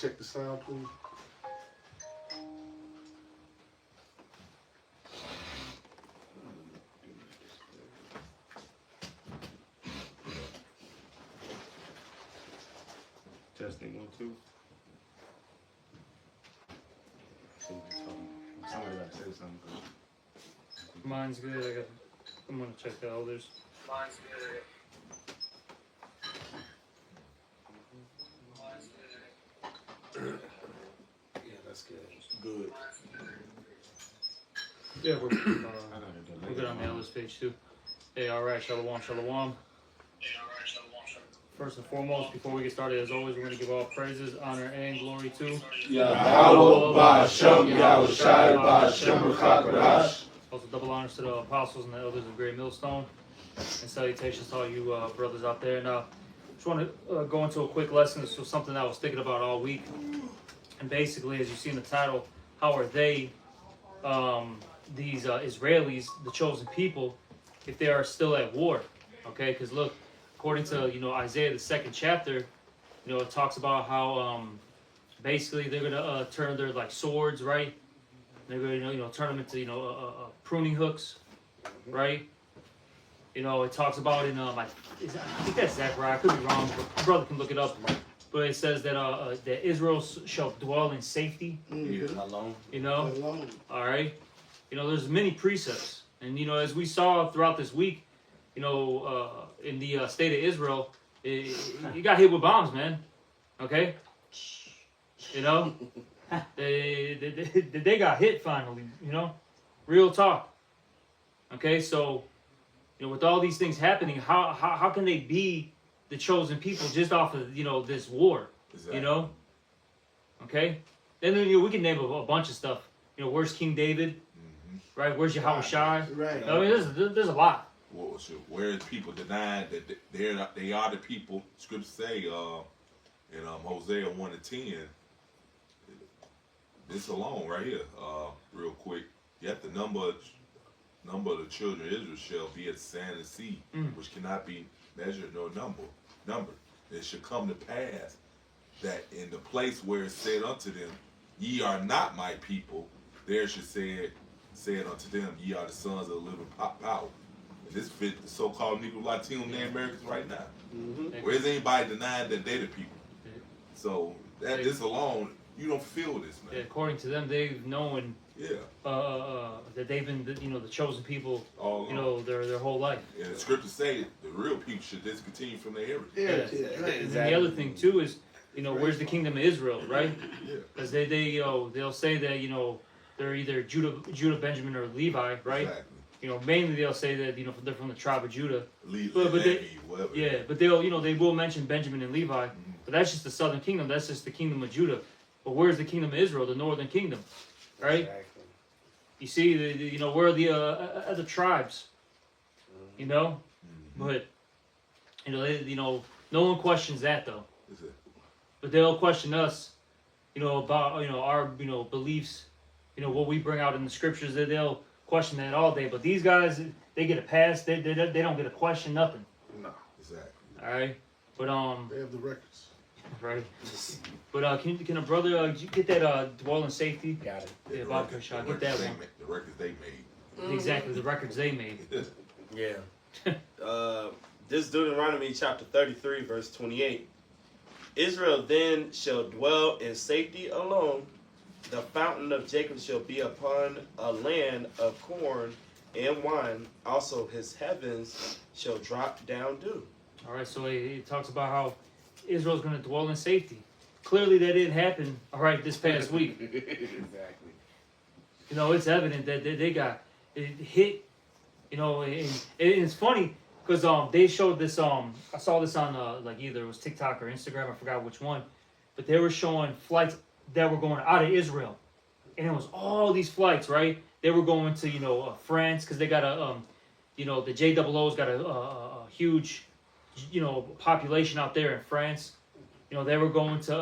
check the sound, please? Testing 1, 2. Somebody got to say something. Mine's good. I'm gonna check the others. Mine's good. Yeah, that's good. Good. Yeah, we're good on the others page too. Hey, all right, shalom, shalom. First and foremost, before we get started, as always, we're going to give all praises, honor, and glory to Yahweh Ba'Shem, Yahweh Shai Ba'Shem, B'Chak also double honors to the apostles and the elders of Great Millstone, and salutations to all you brothers out there. Now, just want to go into a quick lesson. This was something that I was thinking about all week, and basically, as you see in the title, how are they, these Israelis, the chosen people, if they are still at war? Okay, because look. According to Isaiah the 2nd chapter, it talks about how basically they're gonna turn their like swords, right? They're gonna turn them into pruning hooks, right? It talks about in I think that's Zechariah. I could be wrong, but my brother can look it up. But it says that that Israel shall dwell in safety. Alone. Alone. All right. There's many precepts, and as we saw throughout this week, in the state of Israel, you got hit with bombs, man. Okay? They got hit finally, Real talk. Okay, so, with all these things happening, how can they be the chosen people just off of, this war? Exactly. Okay? Then, we can name a bunch of stuff. Where's King David? Mm-hmm. Right? Where's Yahweh Shai? Right. I mean, there's a lot. Well, so whereas people denied that they are the people, scriptures say in Hosea 1 and 10, this alone right here, real quick, yet the number of the children of Israel shall be as sand and sea, which cannot be measured nor numbered. It shall come to pass that in the place where it said unto them, ye are not my people, there should say unto them, ye are the sons of the living power. And this fit the so-called Negro Latino Americans right now. Mm-hmm. Where's anybody denying that they're the people? So this alone, you don't feel this, man. Yeah, according to them, they've known Yeah. that they've been the chosen people All along. their whole life. And the scriptures say the real people should discontinue from their heritage. Yeah. And then the other thing too is where's the kingdom of Israel, right? Yeah. Because they'll say that they're either Judah, Benjamin, or Levi, right? Exactly. Mainly they'll say that they're from the tribe of Judah. But whatever. Yeah, but they will mention Benjamin and Levi, but that's just the southern kingdom. That's just the kingdom of Judah. But where's the kingdom of Israel, the northern kingdom, right? Exactly. You see, where are the other tribes, But no one questions that though. Is it? But they'll question us, about our beliefs, what we bring out in the scriptures. That they'll question that all day. But these guys, they get a pass. They don't get a question, nothing. No. Exactly. All right. But They have the records. right. But can a brother get that dwell in safety? Got it. Yeah, The Bob records- Kershaw, the get that records one. the records they made. Exactly, the records they made. Yeah. This Deuteronomy chapter 33, verse 28. Israel then shall dwell in safety alone. The fountain of Jacob shall be upon a land of corn and wine. Also his heavens shall drop down dew. All right, so he talks about how Israel's going to dwell in safety. Clearly, that didn't happen. All right, this past week. Exactly. It's evident that they got hit. And it's funny because they showed this. I saw this on like either it was TikTok or Instagram. I forgot which one, but they were showing flights that were going out of Israel, and it was all these flights. Right, they were going to France because they got the JOO's got a huge population out there in France. They were going to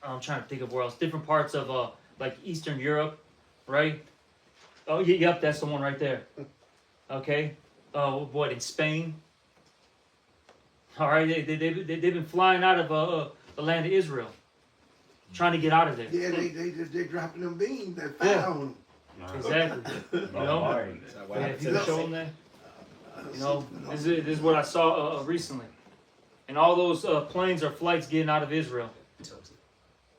I'm trying to think of where else, different parts of like Eastern Europe, right? Oh, yep, that's the one right there. Okay, what, in Spain? All right, they've been flying out of the land of Israel, trying to get out of there. Yeah, they're dropping them beans that Yeah. fire on Exactly. You know? Alright. What Yeah, happened if to you the can show Saints? them that. them. You know, this is what I saw recently. And all those planes or flights getting out of Israel.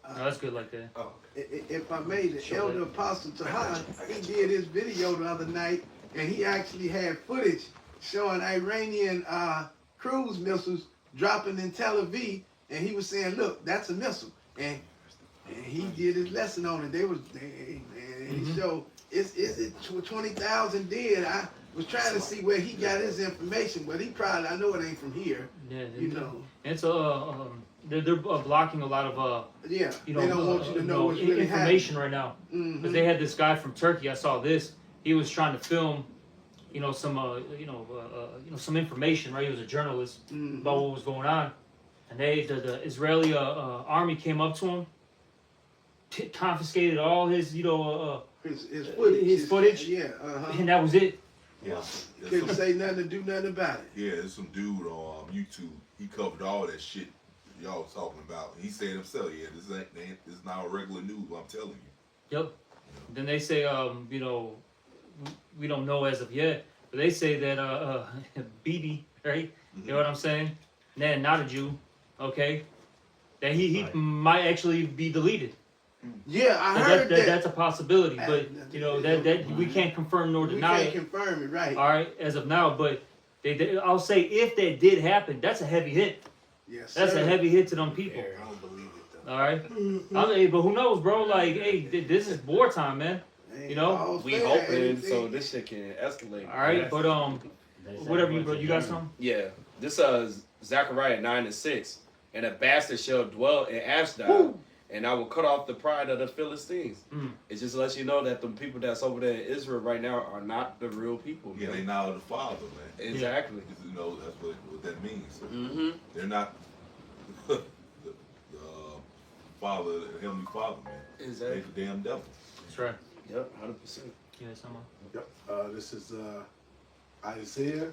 No, that's good like that. Oh, If I may, the Sure. Elder Apostle Tahan, he did his video the other night, and he actually had footage showing Iranian cruise missiles dropping in Tel Aviv, and he was saying, "Look, that's a missile," and he did his lesson on it. And he showed it's 20,000 dead. I was trying to see where he got his information, but he probably, I know it ain't from here, Yeah, you know. It's they're blocking a lot of Yeah, you know, they don't want you to know what's really information right now. happening. Because they had this guy from Turkey. I saw this. He was trying to film, you know, some some information. Right, he was a journalist about what was going on, and the Israeli army came up to him, confiscated all his His footage. his footage? Yeah, and that was it. Yeah. Couldn't say nothing to do nothing about it. Yeah, there's some dude on YouTube. He covered all that shit y'all was talking about. He said himself, "Yeah, this is not regular news. I'm telling you." Yep. Then they say, we don't know as of yet, but they say that Bibi, right? You know what I'm saying? Nah, not a Jew, okay? That he Right. might actually be deleted. Yeah, I So heard that. that's a possibility, but you know that we can't confirm nor We deny can't it. confirm it, right? All right, as of now, but I'll say if that did happen, that's a heavy hit. Yes, That's sir. a heavy hit to them people. I don't believe it though. All right, but who knows, bro? Like, hey, this is wartime, man. Ain't You know, all we fair, hoping everything. so this shit can escalate. All right, but whatever you got something? Yeah, this Zechariah 9:6, and a bastard shall dwell in Ashdod, Woo. and I will cut off the pride of the Philistines. Mm. It just lets you know that the people that's over there in Israel right now are not the real people. Yeah, man. they now the Father, man. Exactly. You know, that's what that means. So Mm-hmm. they're not the Father, the Heavenly Father, man. Exactly. They the damn devil. That's right. Yep, 100%. Yeah, someone. Yep. This is Isaiah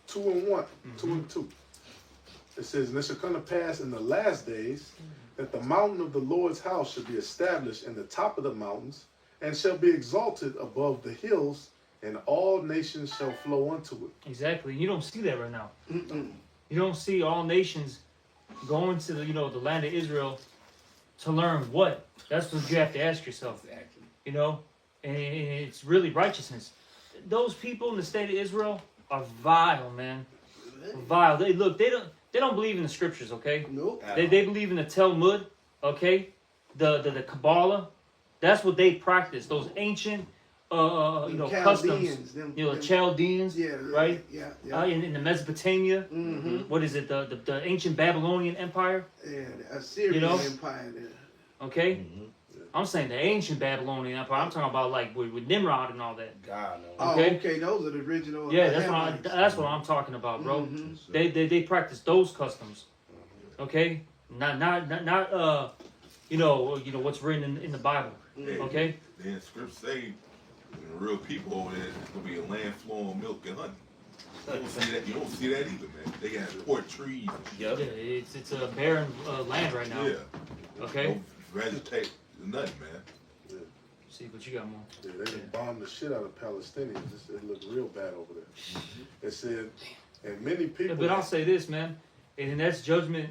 2:1, 2:2. It says, "And it shall come to pass in the last days that the mountain of the Lord's house shall be established in the top of the mountains, and shall be exalted above the hills, and all nations shall flow unto it." Exactly. You don't see that right now. Mm-mm. You don't see all nations going to the the land of Israel to learn what. That's what you have to ask yourself. Exactly. You know, and it's really righteousness. Those people in the state of Israel are vile, man. Vile. They don't believe in the scriptures. Okay. Nope. They believe in the Talmud, okay, the Kabbalah. That's what they practice. Those ancient, customs. Chaldeans, them, The them- Chaldeans, yeah, right? Yeah. In the Mesopotamia. Mm-hmm. What is it? The ancient Babylonian Empire. Yeah, the Assyrian You know? Empire there. Okay. Mhm. I'm saying the ancient Babylonian Empire. I'm talking about like with Nimrod and all that. God knows. Oh, Okay. okay, those are the original. Yeah, Hamites. that's what I'm talking about, bro. Mhm. They practice those customs. Okay. Not what's written in the Bible. Mhm. Okay. Then scripts say, the real people over there, it's gonna be a land flowing with milk and honey. You don't see that. You don't see that either, man. They got port trees. Yeah, Yep. it's a barren land right now. Yeah. Okay. No vegetate, nothing, man. See, but you got more. Yeah, they done bombed the shit out of Palestinians. It looked real bad over there. It said, and many Yeah, people. but I'll say this, man, and that's judgment,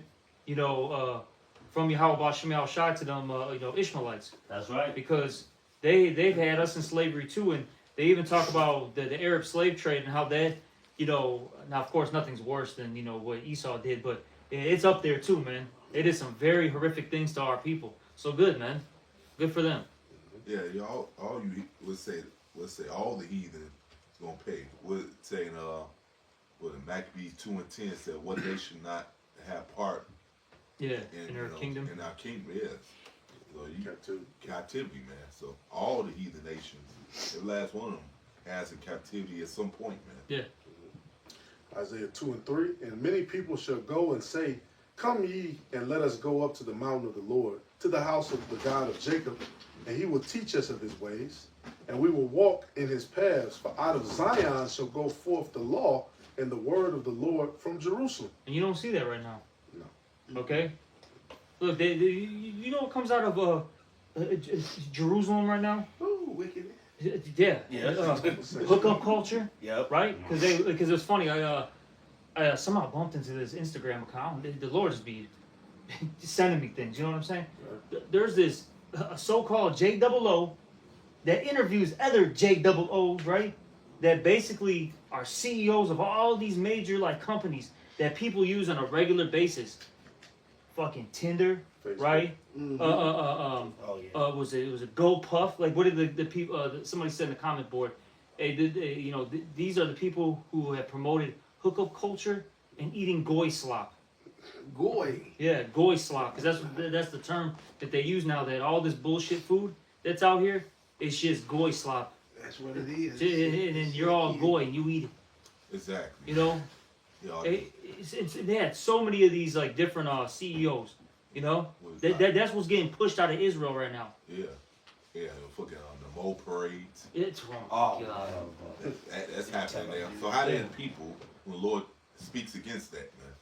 from Yahweh Shemel Shai to them, Ishmaelites, That's right. because they've had us in slavery too, and they even talk about the Arab slave trade and how that, now of course nothing's worse than what Esau did, but it's up there too, man. They did some very horrific things to our people. So good, man. Good for them. Yeah, y'all, all you let's say all the heathen is gonna pay. What saying what Maccabees 2:10 said, what they should not have part Yeah, in in their kingdom. In our kingdom, yes. So you Captivity. captivity, man. So all the heathen nations, every last one of them has in captivity at some point, man. Yeah. Isaiah 2:3, and many people shall go and say, "Come ye, and let us go up to the mountain of the Lord, to the house of the God of Jacob, and he will teach us of his ways, and we will walk in his paths. For out of Zion shall go forth the law and the word of the Lord from Jerusalem." And you don't see that right now. No. Okay? Look, you know what comes out of Jerusalem right now? Ooh, wicked. Yeah, Yeah. hookup culture, Yep. right? Because it's funny. I somehow bumped into this Instagram account. The Lord just be sending me things. You know what I'm saying? There's this so-called JOO that interviews other JOOs, right? That basically are CEOs of all these major like companies that people use on a regular basis. Fucking Tinder, Facebook. right? Mhm. Oh yeah. Was it GoPuff? Like, what did the people? Somebody said in the comment board, hey, these are the people who have promoted hookup culture and eating goy slop. Goy. Yeah, goy slop, because that's the term that they use now. That all this bullshit food that's out here is just goy slop, That's what it is. and then you're all goy and you eat it. Exactly. You know, Yeah. they had so many of these like different CEOs. You know, that's what's getting pushed out of Israel right now. Yeah. Yeah. Fucking the Mo parades. It's wrong. Oh, God. That's happening there. So how did people, when the Lord speaks against that, man?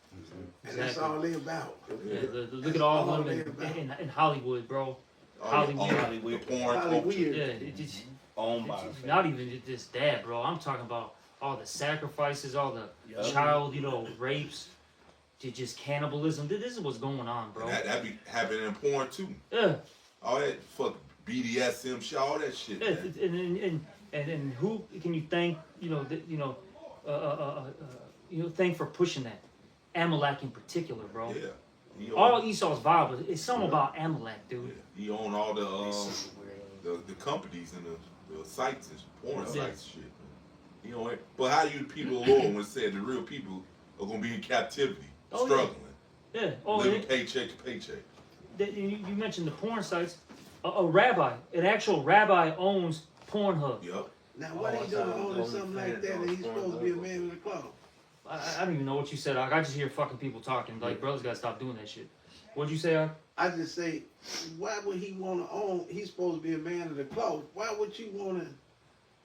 And that's all they about. Yeah, look at all all of them they about. in Hollywood, bro. All Hollywood. the porn Holly culture. weird. Yeah, it's Owned by. It's not even just that, bro. I'm talking about all the sacrifices, all the Yup. child, rapes, just cannibalism. This is what's going on, bro. And that be happening in porn too. Yeah, All that fuck BDSM shit, all that shit. yeah, Man. and who can you thank? Thank for pushing that. Amalek in particular, bro. Yeah. He All own, Esau's vile, but it's something about Amalek, dude. yeah. He own all the companies and the sites and porn Yeah. sites shit. Man. He own it. But how do you people of the Lord when it said the real people are gonna be in captivity, Oh, yeah. struggling, Yeah. Oh, living yeah. paycheck to paycheck? You mentioned the porn sites. A rabbi, an actual rabbi owns Pornhub. Yup. Now, what he doing owning something like that and he's supposed to be a man with a cloth? I don't even know what you said. I just hear fucking people talking. Like, brothers gotta stop doing that shit. What'd you say? I just say, why would he want to own? He's supposed to be a man of the cloth. Why would you want to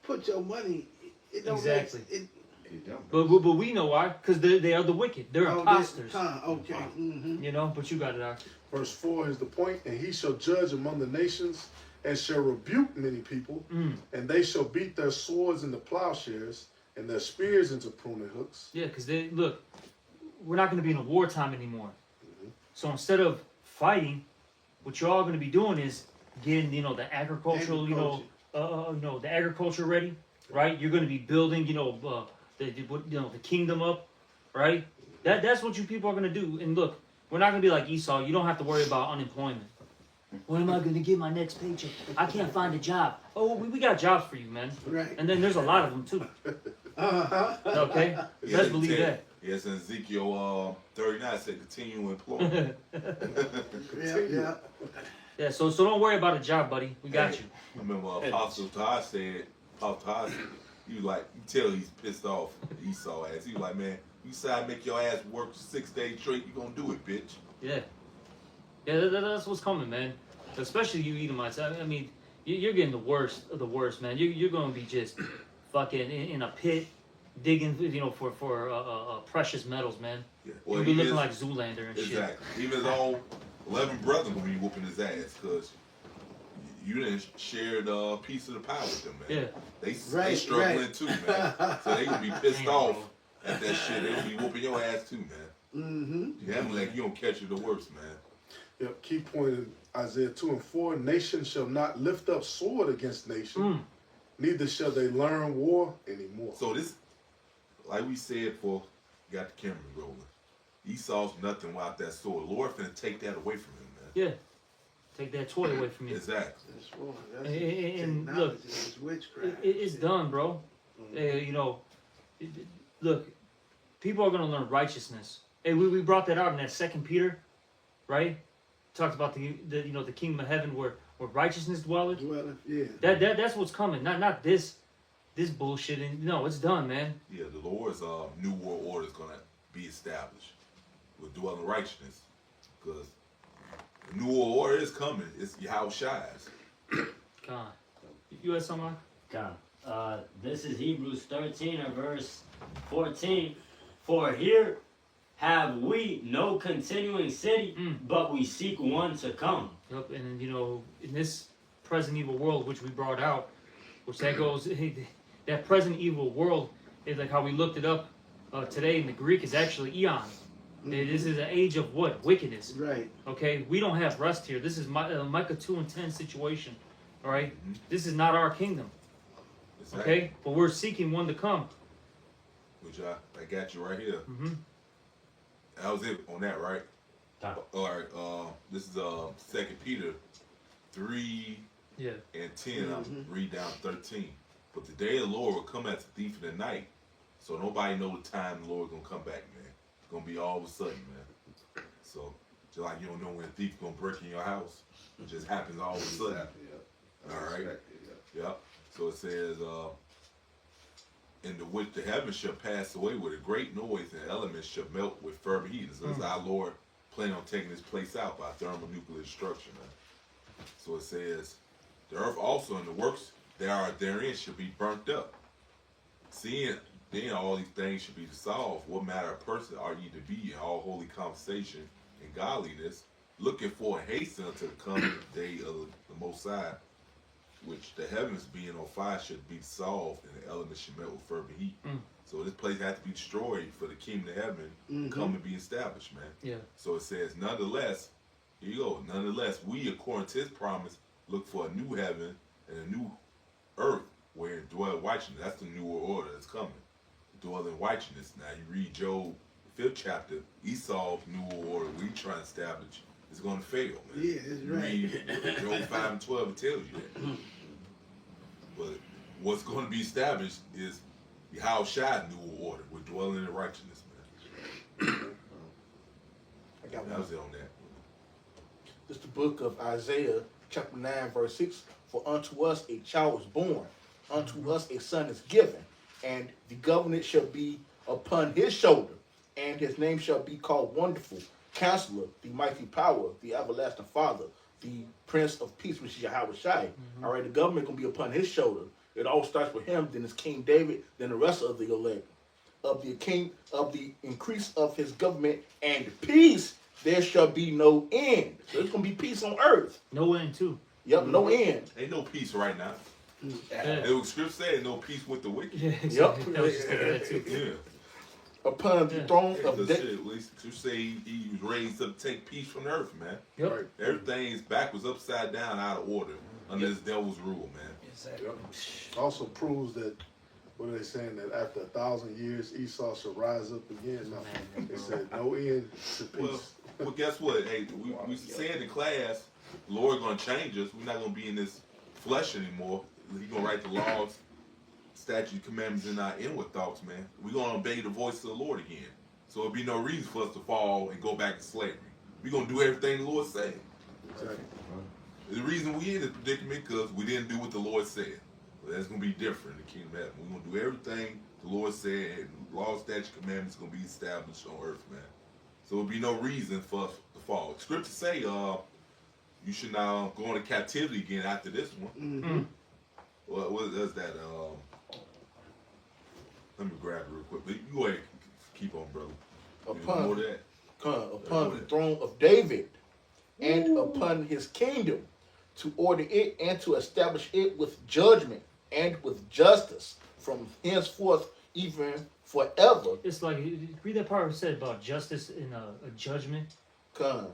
put your money? It don't Exactly. Make, But we know why. Because they are the wicked. They're imposters. Okay. Mm-hmm. You know. But you got it out. Verse 4 is the point, and he shall judge among the nations, and shall rebuke many people, and they shall beat their swords into plowshares, and their spears into pruning hooks. Yeah. Because they look. We're not going to be in a wartime anymore. So instead of fighting, what you're all going to be doing is getting the agricultural the agriculture ready, right? You're going to be building the kingdom up, right? That's what you people are going to do. And look, we're not going to be like Esau. You don't have to worry about unemployment. When am I going to get my next paycheck? I can't find a job. Oh, we got jobs for you, man. Right. And then there's a lot of them too. Uh-huh. Okay, Yeah, let's it believe said- that. Yes, in Ezekiel 39 said continue employment. Yeah. Yeah, so don't worry about a job, buddy. We got you. I remember Apostle Todd said, he was like, you tell he's pissed off Esau ass. He was like, man, you decide to make your ass work 6 days straight, you gonna do it, bitch. Yeah. Yeah, that's what's coming, man. Especially you Edomites. I mean, you're getting the worst of the worst, man. You're going to be just fucking in a pit, digging, for precious metals, man. Yeah. You'll be looking like Zoolander and shit. Exactly. Even his own 11 brethren gonna be whooping his ass because you didn't share the piece of the pie with them, man. Yeah. They Right, struggling right. too, man. So they gonna be pissed Damn, off bro. at that shit. They gonna be whooping your ass too, man. Mm-hmm. You have like you don't catch it the worst, man. Yep, key point in Isaiah 2 and 4, nation shall not lift up sword against nation, neither shall they learn war anymore. So this, like we said, got the camera rolling. Esau's nothing without that sword. Lord finna take that away from him, man. Yeah. Take that toy away from you. Exactly. That's wrong. That's And technology. look, It's witchcraft. It's done, bro. Look, people are going to learn righteousness. Hey, we brought that out in that 2 Peter, right? Talked about the kingdom of heaven where righteousness dwelleth. Well, yeah. That's what's coming. Not this bullshit. And no, it's done, man. Yeah, the Lord's new world order is gonna be established with dwelling righteousness, because the new world order is coming. It's Yahweh Shai's. God, you had something? God. This is Hebrews 13 or verse 14. For here have we no continuing city, but we seek one to come. Yep, and you know, in this present evil world, which we brought out, which that goes, that present evil world is like how we looked it up today in the Greek is actually eon. This is an age of what? Wickedness. Right. Okay, we don't have rest here. This is Micah 2:10 situation. All right? This is not our kingdom. Exactly. Okay, but we're seeking one to come. Which I got you right here. Mm-hmm. That was it on that, right? Top. All right. This is 2 Peter 3 Yeah. and 10. I'll read down 13. But the day of the Lord will come as a thief in the night, so nobody know the time the Lord gonna come back, man. It's gonna be all of a sudden, man. So just like you don't know when a thief gonna break in your house, it just happens all of a sudden. Yeah. All right. Unexpected, yeah. Yep. So it says, in the which the heavens shall pass away with a great noise, and the elements shall melt with fervent heat. So it's our Lord planning on taking this place out by thermonuclear destruction, man. So it says, the earth also and the works that are therein shall be burnt up. Seeing then all these things should be dissolved, what matter of person are ye to be in all holy conversation and godliness, looking for and hasten unto the coming day of the Most High, which the heavens being on fire should be dissolved, and the elements should melt with fervent heat. So this place had to be destroyed for the kingdom of heaven to come and be established, man. Yeah. So it says, nonetheless, here you go, nonetheless, we, according to his promise, look for a new heaven and a new earth wherein dwell righteousness. That's the new order that's coming. Dwell in righteousness. Now you read Job 5th chapter, Esau's new order we try to establish is going to fail, man. Yeah, that's You right. read Job 5 and 12, it tells you that. But what's going to be established is Yahweh Shai new order. We're dwelling in righteousness, man. I got That one. was it on that. It's the book of Isaiah, chapter 9, verse 6. For unto us a child is born, unto us a son is given, and the government shall be upon his shoulder, and his name shall be called Wonderful, Counselor, the Mighty Power, the Everlasting Father, the Prince of Peace, which is Yahweh Shai. All right, the government gonna be upon his shoulder. It all starts with him, then it's King David, then the rest of the elect. Of the king, of the increase of his government and peace, there shall be no end. So there's gonna be peace on earth. No end too. Yep, no end. Ain't no peace right now. Yeah. It was script said no peace with the wicked. Yeah, exactly. I was just thinking that too. Yeah. Upon the throne of The David. shit, at least you say he was raised up to take peace from the earth, man. Yep. Everything is backwards, upside down, out of order under this devil's rule, man. Also proves that, what are they saying, that after 1,000 years, Esau shall rise up again. No, they said no end to Well, peace. well, guess what? Hey, we said in class, the Lord gonna change us. We're not gonna be in this flesh anymore. He's gonna write the laws, statutes, commandments in our inward thoughts, man. We're gonna obey the voice of the Lord again. So there'll be no reason for us to fall and go back to slavery. We're gonna do everything the Lord said. Exactly. The reason we in this predicament because we didn't do what the Lord said. Well, that's gonna be different in the kingdom of heaven. We're gonna do everything the Lord said, and law, statute, commandments gonna be established on earth, man. So there'll be no reason for us to fall. Scripture say, you should now go into captivity again after this one. What does that? Let me grab it real quick. But you go ahead, keep on, brother. You know more of that? Upon the throne of David and upon his kingdom, to order it and to establish it with judgment and with justice from henceforth even forever. It's like, read that part where it said about justice and a judgment. Come.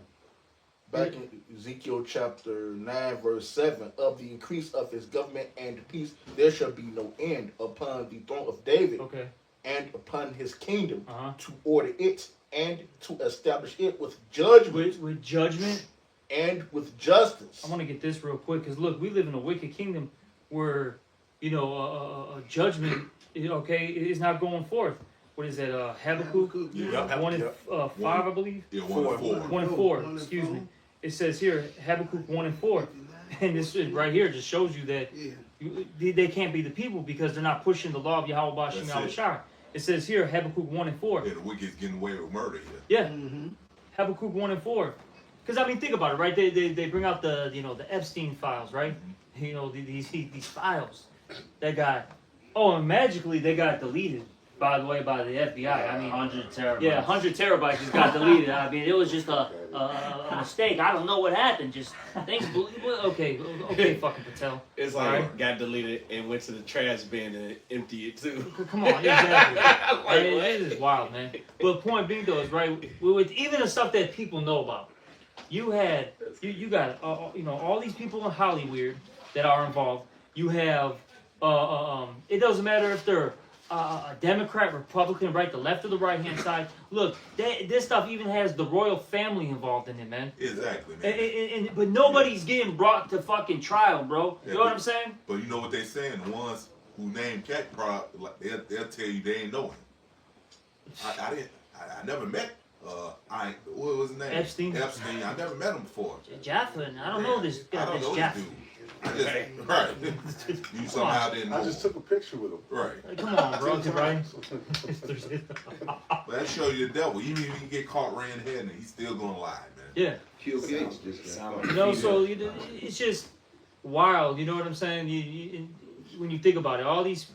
Back in Ezekiel chapter 9, verse 7, of the increase of his government and peace, there shall be no end upon the throne of David Okay. and upon his kingdom, Uh-huh. to order it and to establish it with judgment With judgment. and with justice. I want to get this real quick because look, we live in a wicked kingdom where, you know, a judgment, okay, is not going forth. What is that? Habakkuk? Yeah. 1 and 5, I believe. Yeah, 1 and 4. 1 and 4. Excuse me. It says here Habakkuk 1 and 4, and this right here just shows you that they can't be the people because they're not pushing the law of Yahweh Bashim That's Yahweh it. Shai. It says here Habakkuk 1 and 4. Yeah, the wicked's getting away with murder here. Yeah. Habakkuk 1 and 4. Because I mean, think about it, right? They bring out the the Epstein files, right? You know these files that got and magically they got deleted. by the way, by the FBI. I mean, 100 terabytes. yeah, 100 terabytes just got deleted. I mean, it was just a mistake. I don't know what happened. Just things. Okay, fucking Patel. It's like Alright. got deleted and went to the trash bin and emptied it too. Come on, exactly. Like, it what? is wild, man. But point being though is right with even the stuff that people know about. You had you got all these people in Hollywood that are involved. You have it doesn't matter if they're a Democrat, Republican, right, the left or the right hand side. Look, this stuff even has the royal family involved in it, man. Exactly, man. But nobody's getting brought to fucking trial, bro. You know what I'm saying? But you know what they saying? The ones who named Cat Prod, like they'll tell you they ain't know him. I never met. What was his name? Epstein. I never met him before. Jafflin, I don't know this guy. I don't This know Jafflin. this dude. Right. You somehow didn't know. I just took a picture with him. Right. Come on, bro. Right? But that show you the devil. Even if you get caught red-handed, he's still gonna lie, man. Yeah. Bill Gates just got You know, so it's just wild. You know what I'm saying? When you think about it, all these,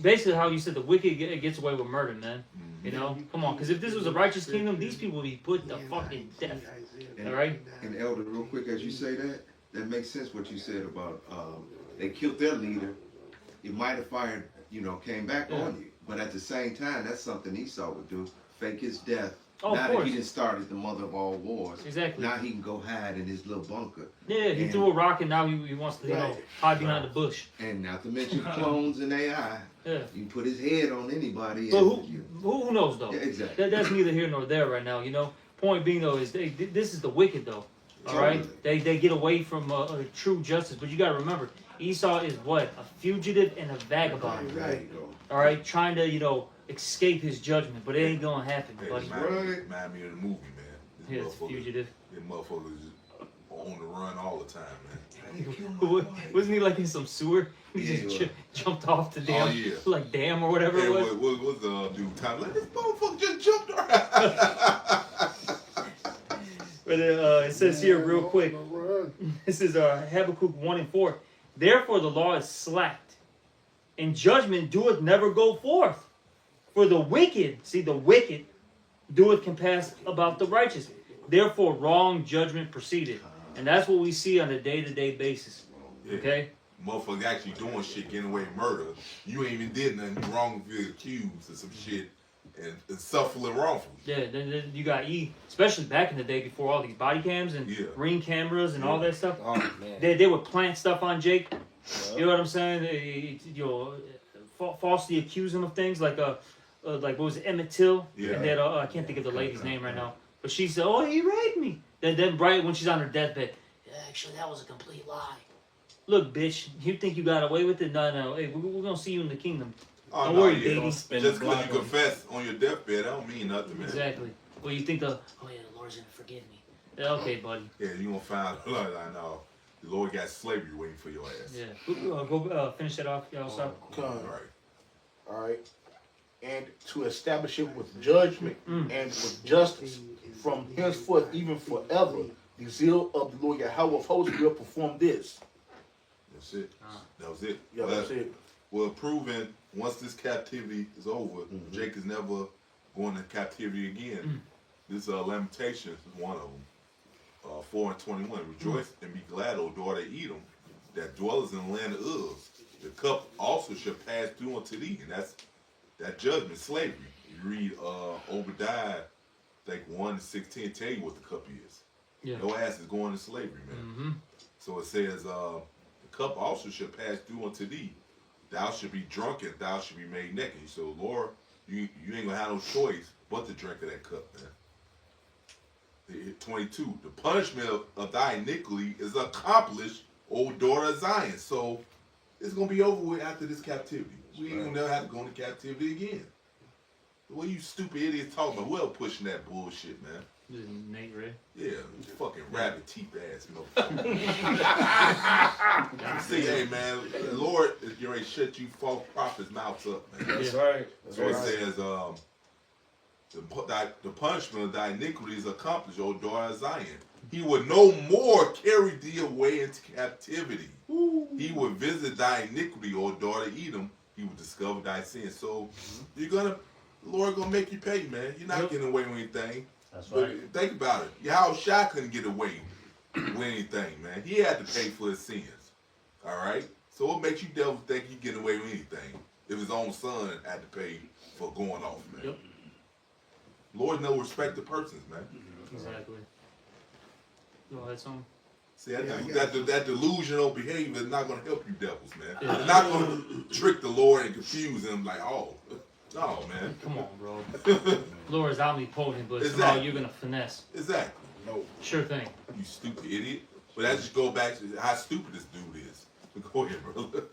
basically how you said the wicked gets away with murder, man. You know, come on, because if this was a righteous kingdom, these people would be put to fucking death. All right? And Elder, real quick, as you say that makes sense what you said about they killed their leader. You might have fired, came back on you. But at the same time, that's something Esau would do, fake his death. Oh, now of that course. he done started the mother of all wars. Exactly. Now he can go hide in his little bunker. Yeah, he And- threw a rock and now he wants to, Right. hide behind the bush. And not to mention clones and AI. Yeah. You can put his head on anybody. But and who knows, though? Yeah, exactly. That's neither here nor there right now, Point being, though, is this is the wicked, though. All right? Totally. They get away from true justice. But you got to remember, Esau is what? A fugitive and a vagabond. There you go. All right? Trying to, escape his judgment. But it ain't going to happen, Hey, buddy. remind me of the movie, man. Yeah, it's fugitive. This motherfucker is on the run all the time, man. Wasn't he like in some sewer? He Yeah, just he was. jumped off the damn, Oh, yeah. like dam or whatever Hey, it was. what was the dude time? Like, this motherfucker just jumped around. But it says here real quick. This is Habakkuk 1:4. Therefore the law is slacked, and judgment doeth never go forth. For the wicked, doeth compass about the righteous. Therefore wrong judgment proceeded. And that's what we see on a day-to-day basis. Yeah. Okay? Motherfucker actually doing shit, getting away with murder. You ain't even did nothing. You wrongfully accused of some shit and suffering wrongfully. Yeah, then you got especially back in the day before all these body cams and ring cameras and all that stuff. Oh man. They would plant stuff on Jake. You know what I'm saying? Falsely accuse him of things like what was it, Emmett Till? Yeah. And that I can't think of the lady's name right now. But she said, "Oh, he raped me." Then right when she's on her deathbed, actually that was a complete lie. Look, bitch, you think you got away with it? No. Hey, we're gonna see you in the kingdom. Oh, Don't no, worry, yeah. baby. Just because you confess on your deathbed, that don't mean nothing, man. Exactly. Well, you think the Lord's gonna forgive me? Yeah, okay, buddy. Yeah, you gonna find out. I know. The Lord got slavery waiting for your ass. Yeah. Go finish that off, y'all. Stop. All right. All right, and to establish it with judgment and with justice from henceforth, even forever. The zeal of the Lord Yahweh of hosts will perform this. That's it. That was it. Yeah, that's it. Well, proving once this captivity is over, Jake is never going to captivity again. This Lamentations is one of them. 4:21. Rejoice and be glad, O daughter of Edom, that dwellers in the land of Uz. The cup also shall pass through unto thee, and that's that judgment, slavery. You read Obadiah, I think 1:16, tell you what the cup is. Yeah. Your ass is going to slavery, man. So it says, the cup also shall pass through unto thee. Thou shalt be drunken, thou shalt be made naked. So, Lord, you ain't gonna have no choice but to drink of that cup, man. 22. The punishment of thy iniquity is accomplished, O daughter of Zion. So it's gonna be over with after this captivity. We ain't gonna never have to go into captivity again. What you stupid idiots talking about? Who else pushing that bullshit, man? Nate Ray. Yeah, fucking rabbit teeth ass motherfucker. See, hey man, the Lord is getting ready to shut you false prophets' mouths up, man. That's right. So it says, the punishment of thy iniquity is accomplished, O daughter of Zion. He will no more carry thee away into captivity. He will visit thy iniquity, O daughter of Edom, he would discover thy sin. So the Lord gonna make you pay, man. You're not getting away with anything. That's But right. think about it. Yahushua couldn't get away with anything, man. He had to pay for his sins. All right. So what makes you devil think he getting away with anything if his own son had to pay for going off, man? Yep. Lord no respect to persons, man. Exactly. Go ahead, son. See, that, Yeah, I that delusional behavior is not going to help you devils, man. Yeah. It's not going to trick the Lord and confuse him like, oh, no, man. Come on, bro. Lord is omnipotent, but somehow Exactly. you're gonna finesse. Exactly. No. Sure thing. You stupid idiot. But that just go back to how stupid this dude is. Go ahead, brother.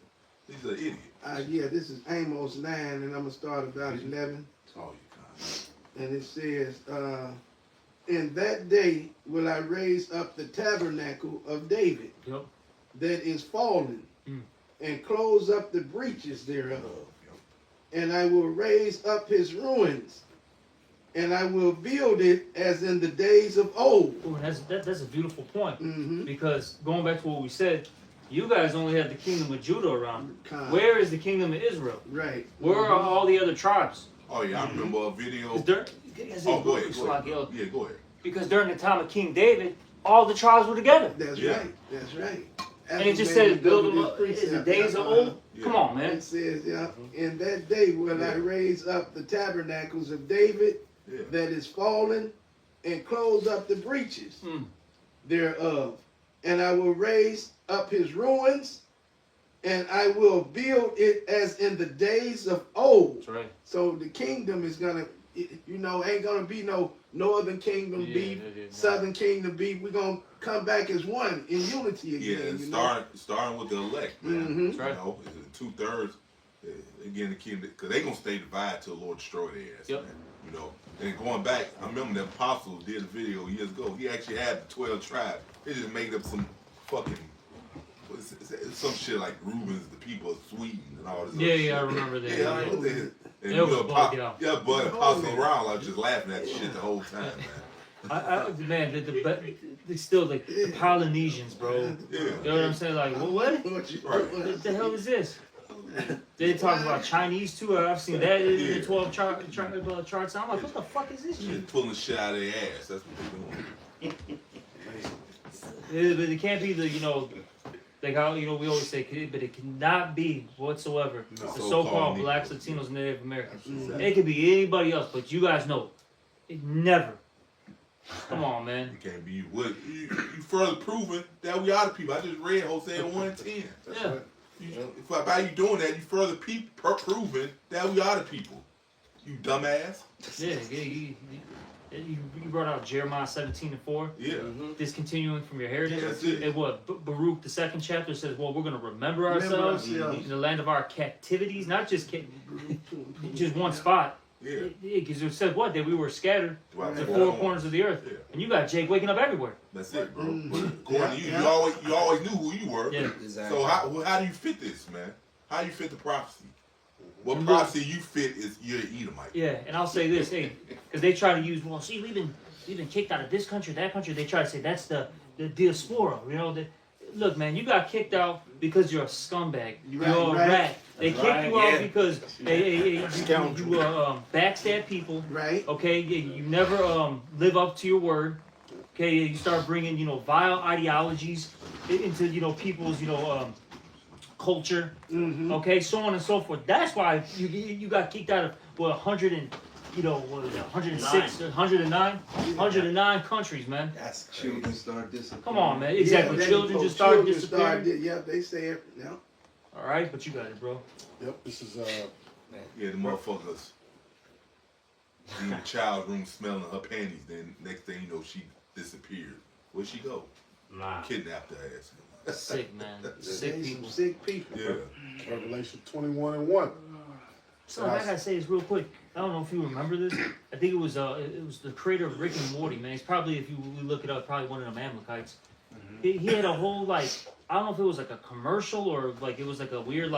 He's an idiot. Yeah, this is Amos 9, and I'm going to start about 11. Oh, you kind And it says, in that day will I raise up the tabernacle of David Yep. that is fallen, Mm. and close up the breaches thereof. And I will raise up his ruins, and I will build it as in the days of old. Ooh, that's a beautiful point. Mm-hmm. Because going back to what we said, you guys only have the kingdom of Judah around. Where is the kingdom of Israel? Right. Where are all the other tribes? Oh, yeah, I remember a video. Is there, Oh, go ahead. Yeah, go ahead. Because during the time of King David, all the tribes were together. That's Yeah. right. That's right. And it just says build them up. Is the days of old? Yeah. Come on, man. It says, yeah, in that day will I raise up the tabernacles of David Yeah. that is fallen, and close up the breaches Hmm. thereof. And I will raise up his ruins, and I will build it as in the days of old. That's right. So the kingdom is gonna, ain't gonna be no northern kingdom Yeah, beef, it is not. southern kingdom beef. We're gonna come back as one in unity Yeah, again. and you know? starting with the elect, man. Mhm. That's right. You know, 2/3. Again, the kingdom, because they gonna stay divided till the Lord destroy their ass, Yep. man. You know, and going back, I remember the apostle did a video years ago. He actually had the 12 tribes. They just made up some fucking some shit like Rubens, the people of Sweden, and all this. Yeah, other yeah, I shit. remember that. Yeah, I know that. And It you was know, bugged out. yeah, but Apostle around, I was just laughing at the shit the whole time, man. Man, the still the Polynesians, bro. Yeah. You know what I'm saying? Like, what? Right. What the hell is this? They talk about Chinese too. I've seen that in Yeah. the 12 charts. I'm like, what the fuck is this shit? Just pulling the shit out of their ass. That's what they're doing. But it can't be like how we always say, but it cannot be whatsoever the So-called so-called Negroes. blacks, Latinos, and Native Americans. Exactly. It could be anybody else, but you guys know it never. Come on, man. You can't be what you further proving that we are the people. I just read Hosea 1:10. Yeah. By you doing that, you further proving that we are the people. You dumbass. Yeah, you brought out Jeremiah 17:4. Yeah. Discontinuing from your heritage. Yeah, that's it. And what Baruch the second chapter says, well, we're going to remember ourselves ourselves. in the land of our captivities, not just just one spot. Yeah. Because it said what? That we were scattered Throughout to the four corners of the earth. Yeah. And you got Jake waking up everywhere. That's it, bro. Mhm. But according to you, Yeah. you always knew who you were. Yeah. Exactly. So how do you fit this, man? How you fit the prophecy? What And look- prophecy you fit is you're an Edomite. Yeah, and I'll say this, hey, because they try to use, well, see, we've been kicked out of this country, that country. They try to say that's the diaspora. Look, man, you got kicked out because you're a scumbag. You're a Right. rat. They That's kicked right, you out yeah. because you Scoundrel. backstab people. Right. Okay, you never live up to your word. Okay, you start bringing vile ideologies into people's culture. Mm-hmm. Okay, so on and so forth. That's why you got kicked out of 100 and what was it, 106, 109 countries, man. That's Children start disappearing. Come on, man. Exactly. Children just started disappearing. Yep, they say it. Yeah. All right, but you got it, bro. Yep, this is Yeah, the motherfuckers in the child's room smelling her panties. Then next thing you know, she disappeared. Where'd she go? Nah. Kidnapped her ass. Sick, man. Sick They people. some sick people. Yeah. Revelation 21:1. So I gotta say this real quick. I don't know if you remember this. I think it was the creator of Rick and Morty, man. He's probably, if you look it up, probably one of them Amalekites. He had a whole I don't know if it was like a commercial or like it was like a weird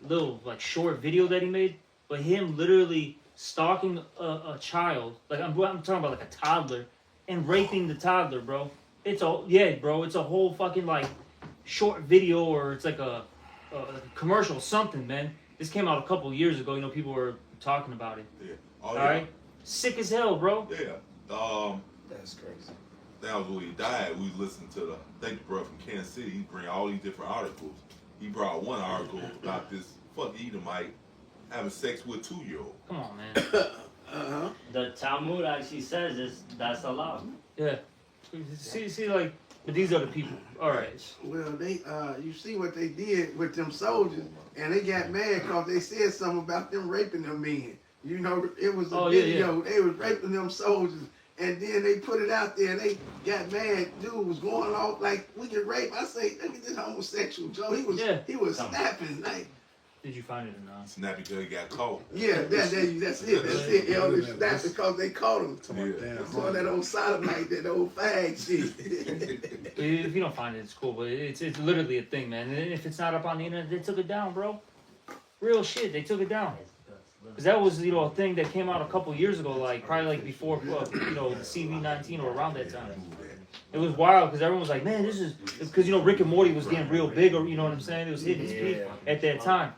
little short video that he made, but him literally stalking a child, I'm talking about like a toddler, and raping the toddler, bro. It's a whole fucking short video or it's like a commercial something, man. This came out a couple years ago. You know, people were talking about it. Yeah. Oh, All yeah. right, sick as hell, bro. Yeah. That's crazy. That was when he died. We listened to the bro from Kansas City. He bring all these different articles. He brought one article about this fuck Edomite having sex with a 2-year-old. Come on, man. The Talmud actually says that's allowed. Yeah. See, like, but these are the people. All right. Well, they, you see what they did with them soldiers, and they got mad because they said something about them raping them men. You know, it was a video. They was raping them soldiers, and then they put it out there, and they got mad. Dude was going off like, we can rape. I say, look at this homosexual Joe. He was snapping like. Did you find it or not? Snappy because he got caught. Yeah, that's it. That's it. Elder snapped because they caught him. Yeah. Boy, that old sodomite, that old fag shit. If you don't find it, it's cool, but it's literally a thing, man. And if it's not up on the internet, they took it down, bro. Real shit, they took it down. Because that was, you know, a thing that came out a couple years ago, like probably like before, you know, the CV-19 or around that time. It was wild because everyone was like, man, this is because, you know, Rick and Morty was getting real big, or you know what I'm saying? It was hitting its peak at that time.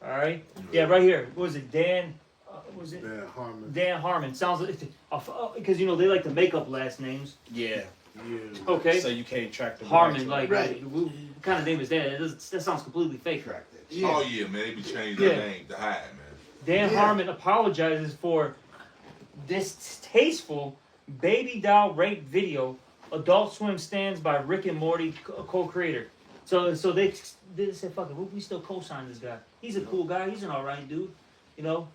All right, yeah, right here. What was it, Dan? Was it Dan Harmon. Dan Harmon? Sounds like because you know they like to make up last names. Yeah. Okay. So you can't track the Harmon, like, Right. what kind of name is that? That sounds completely fake. Yeah. Oh yeah, man, they be changing their name to hide, man. Dan Harmon apologizes for distasteful baby doll rape video. Adult Swim stands by Rick and Morty co-creator. So they said, fuck it, we still co-sign this guy. He's a cool guy. He's an alright dude. You know,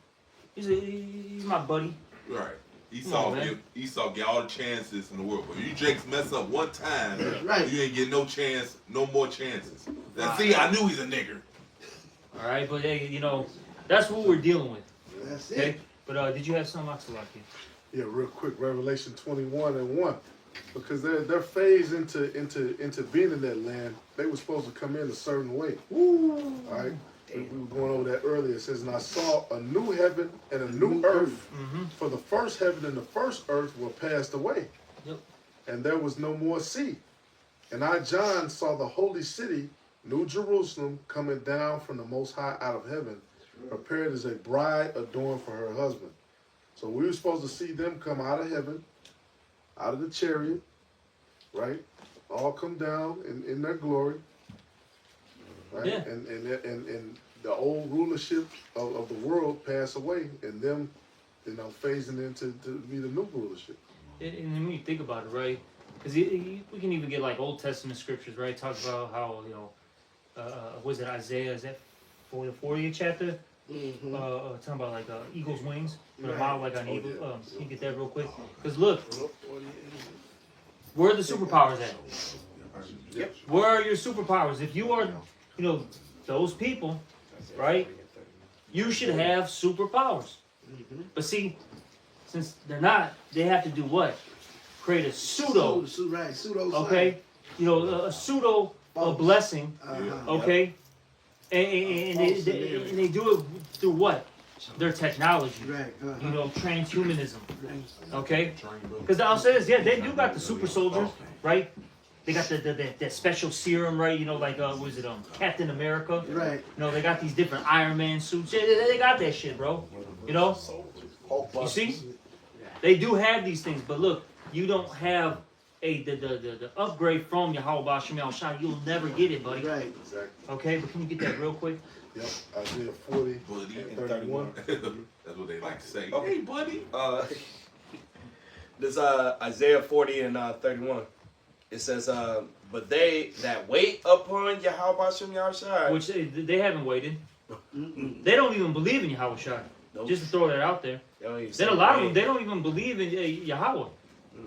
he's my buddy. Right. Esau get all the chances in the world. But if you Jakes mess up one time, you ain't get no chance, no more chances. Now, see, I knew he's a nigger. All right, but hey, you know, that's what we're dealing with. That's Okay, it. but did you have something else to like it? Yeah, real quick, Revelation 21:1. Because they're phased into being in that land, they were supposed to come in a certain way. All right? We were going over that earlier. It says, and I saw a new heaven and a new earth. For the first heaven and the first earth were passed away. Yep. And there was no more sea. And I, John, saw the holy city, New Jerusalem, coming down from the Most High out of heaven, prepared as a bride adorned for her husband. So we were supposed to see them come out of heaven, out of the chariot, right? All come down in their glory, right? Yeah. And the old rulership of the world pass away, and them, you know, phasing into to be the new rulership. And when you think about it, right? Because we can even get like Old Testament scriptures, right? Talk about how, you know, was it Isaiah? Is that for the 40th chapter? Talking about like eagle's wings, put a mile like an eagle. Can you get that real quick? Because look, where are the superpowers at? Yep. Where are your superpowers? If you are, you know, those people, right? You should have superpowers. But see, since they're not, they have to do what? Create a pseudo. Pseudo. Okay, you know, a pseudo blessing. Okay, and they do it through what? Their technology. Right. You know, transhumanism. Okay, because I'll say this, yeah, they do got the super soldiers, right? They got that special serum, right? You know, like was it Captain America? Right. You know, they got these different Iron Man suits. They got that shit, bro. You know, you see, they do have these things, but look, you don't have the upgrade from Yahweh Bashim Yahweh Shai. You'll never get it, buddy. Right. Exactly. Okay, but can you get that real quick? Yep. Isaiah 40 Buddy. and 31. That's what they like to say. Okay. Hey, buddy. This Isaiah 40 and 31. It says, but they that wait upon Yahweh Bashim Yahweh Shai. Which they haven't waited. They don't even believe in Yahweh Shai. Nope. Just to throw that out there. Then a lot of them, they don't even believe in Yahweh.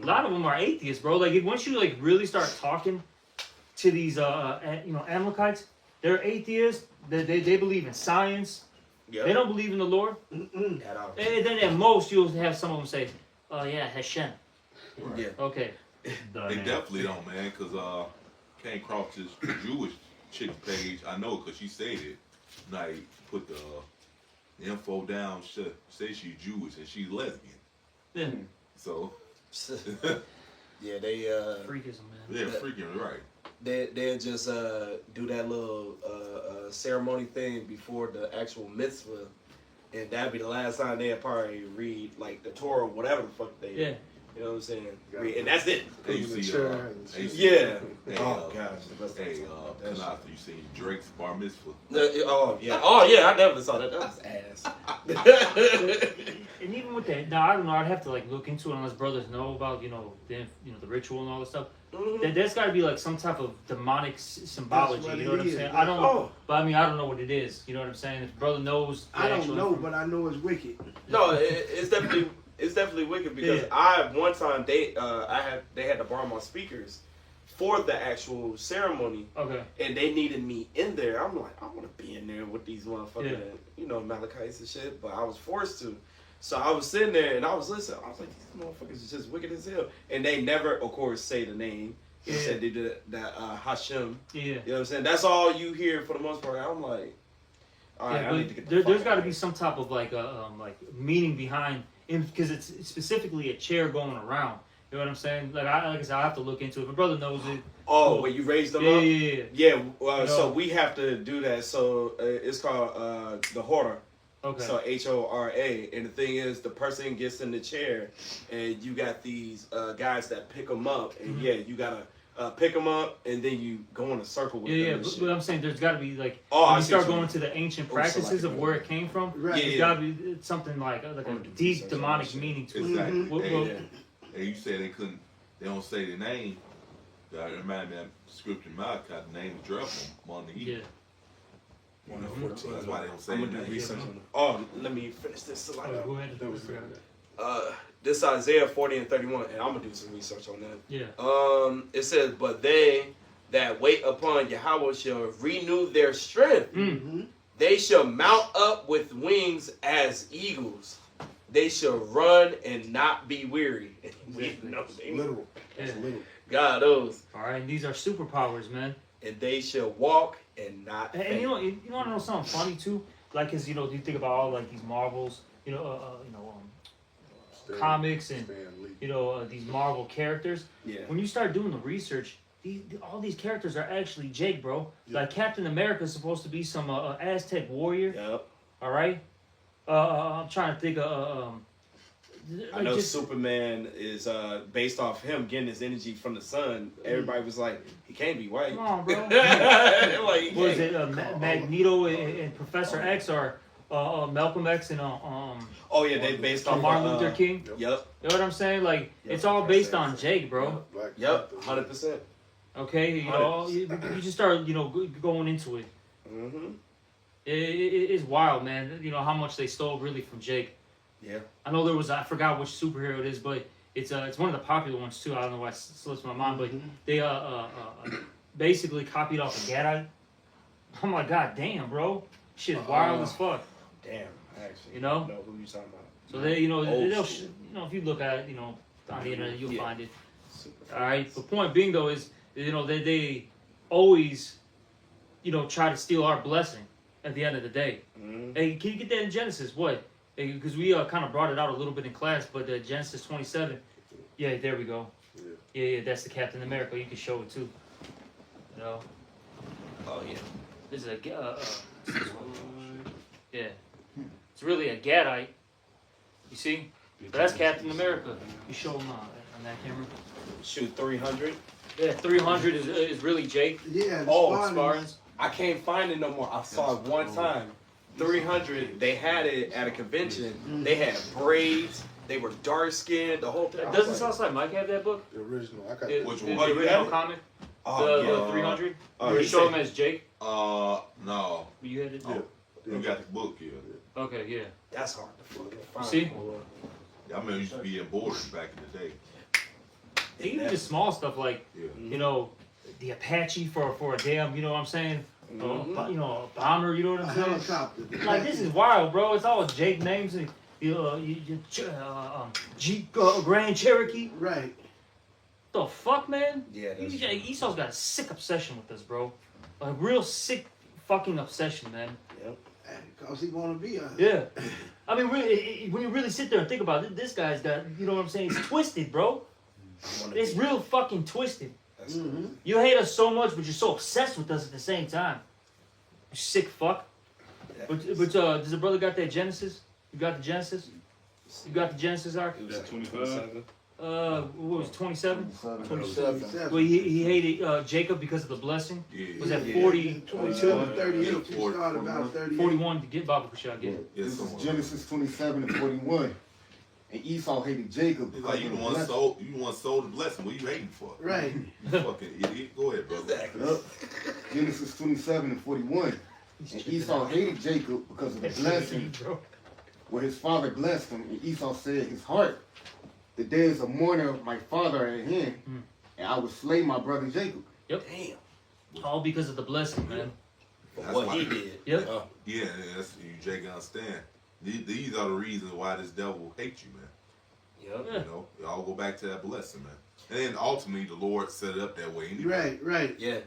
A lot of them are atheists, bro. Like once you like really start talking to these you know, Amalekites, they're atheists. They believe in science. Yep. They don't believe in the Lord. At all. And then at most you'll have some of them say, "Oh yeah, Hashem." Yeah. Okay. They definitely don't, man, because came across this Jewish chick page. I know because she said it. Like, put the info down, say she's Jewish and she's lesbian. Yeah. So, Yeah, they Freakism, man. they're freaking right. They'll just do that little ceremony thing before the actual mitzvah, and that'd be the last time they'll probably read like the Torah or whatever the fuck they. Yeah. You know what I'm saying? Read, and that's it. Hey, you Put 'em in see, the chair and hey, shit. Yeah. Hey, Oh gosh. Hey, Kanata, you seen Drake's bar mitzvah? Oh yeah. Oh yeah. I definitely saw that. That was ass. And even with that, now I don't know. I'd have to like look into it unless brothers know about the ritual and all this stuff. There's got to be like some type of demonic symbology. That's what You know it what I'm is, saying? man. I don't. Oh. But I mean, I don't know what it is. You know what I'm saying? If brother knows, the I don't actual know, but I know it's wicked. No, it's definitely wicked because Yeah. I one time they had to borrow my speakers for the actual ceremony, Okay. and they needed me in there. I'm like, I want to be in there with these motherfucking Malachites and shit, but I was forced to. So I was sitting there and I was listening. I was like, these motherfuckers are just wicked as hell, and they never, of course, say the name. They said they did that Hashem. Yeah. You know what I'm saying? That's all you hear for the most part. I'm like, all right, Yeah, I need to but get the there's fuck got out to of be here. some type of like meaning behind, because it's specifically a chair going around. You know what I'm saying? Like I said, I have to look into it. My brother knows it. Oh, when you raise them Yeah, up? yeah. Yeah, You so know. we have to do that. So it's called the Hora. Okay. So Hora. And the thing is, the person gets in the chair, and you got these guys that pick them up. And Mm-hmm. yeah, you got to pick them up, and then you go in a circle with them. Yeah, and but shit. I'm saying there's got to be like Oh, when I you see start what you going mean. to the ancient Oh, so like practices a- of where it came from. Right. Yeah, There's yeah. got to be something like a I'm gonna do deep research on demonic that shit. meaning to it. Exactly. Well, Hey, well, hey, you said they don't say the name. That remind me of scripture Malachi, the name is dropped among the Yeah. heathen. You know, so that's why they don't say I'm the gonna do name. research on it. Oh, let me finish this. So I Oh, know. go ahead. This Isaiah 40 and 31, and I'm gonna do some research on that. Yeah. It says, but they that wait upon Yahweh shall renew their strength. Mm. They shall mount up with wings as eagles. They shall run and not be weary. We know they- Literal. That's Yeah. literal. God those. All right, and these are superpowers, man. And they shall walk and not And faint. you want to know something funny too? Like, cause you think about all like these Marvels, Stan- comics and Stan Lee. these Marvel characters. Yeah. When you start doing the research, all these characters are actually Jake, bro. Yeah. Like Captain America is supposed to be some Aztec warrior. Yep. All right. I'm trying to think of I know Superman is based off him getting his energy from the sun. Everybody was like, he can't be white. Come on, bro. Like, he What is can't. it? Magneto and Professor X are Malcolm X and Oh yeah, they based off Martin of, Luther King. Yep. You know what I'm saying? Like Yep. it's all based on Jake, bro. Black Yep. Panther. 100%. Okay, you just start going into it. Mm-hmm. It's wild, man. You know how much they stole really from Jake. Yeah. I know there was I forgot which superhero it is, but it's one of the popular ones too. I don't know why it slips my mind, but they basically copied off of Gadite. I'm like, god damn, bro, shit is wild as fuck. Damn. I actually You know? know who you talking about. So they they'll Oh, if you look at it, on the internet you'll Yeah. find it. Super All right. The point being though is they always try to steal our blessing at the end of the day. Mhm. Hey, can you get that in Genesis? What? Because we kind of brought it out a little bit in class, but Genesis 27. Yeah, there we go. Yeah, that's the Captain America. You can show it too. Oh yeah. This is a yeah. It's really a Gadite. You see? But that's Captain America. You show him on that camera. Shoot 300. Yeah, 300 is really Jake. Yeah. Oh, Spartans. Spartans. I can't find it no more. I saw it one time. 300. They had it at a convention. They had braids. They were dark skinned. The whole thing. I was Doesn't like, Southside Mike have that book? The original. I got The, Which the, one? the Oh, you original have it? comic? oh, The yeah. 300? Oh, Where you he show said- him as Jake? No. You had it? Yeah. You got the book here. Okay, yeah. That's hard to fucking find. See? I mean, it used to be in borders back in the day. Even just small stuff like, Yeah. the Apache for a damn, you know what I'm saying? Mhm. A bomber, you know what A I'm saying? helicopter. Like, this is wild, bro. It's all Jake names. And, Jeep Grand Cherokee. Right. The fuck, man? Yeah, that's Esau's got a sick obsession with this, bro. A real sick fucking obsession, man. Because he want to be a. Yeah. I mean, really, when you really sit there and think about it, this guy's got, you know what I'm saying? It's twisted, bro. It's real fucking twisted. You hate us so much, but you're so obsessed with us at the same time. You sick fuck. But does the brother got that Genesis? You got the Genesis? You got the Genesis arc? It was at 25. What was it, 27? 27. Well, he hated Jacob because of the blessing. Yeah, Was that yeah. 40, 22 and 38. You 40, start about 38. 41 to get Baba Kushal again? Yeah, This is somewhere. Genesis 27 and 41. And Esau hated Jacob It's because like you of the the one blessing. sold, you the one sold the blessing. What you hating for? Right. You fucking idiot. Go ahead, brother. Yup. Genesis 27 and 41. And Esau hated Jacob because of the blessing where his father blessed him. And Esau said in his heart, the days of mourning of my father are at hand, and I will slay my brother Jacob. Yep. Damn. All because of the blessing, man. That's What why- he did. Yep. Yeah, that's you, Jake. Understand? These are the reasons why this devil hates you, man. Yep. Yeah. You know, it all go back to that blessing, man. And then ultimately, the Lord set it up that way anyway. Right. Yeah.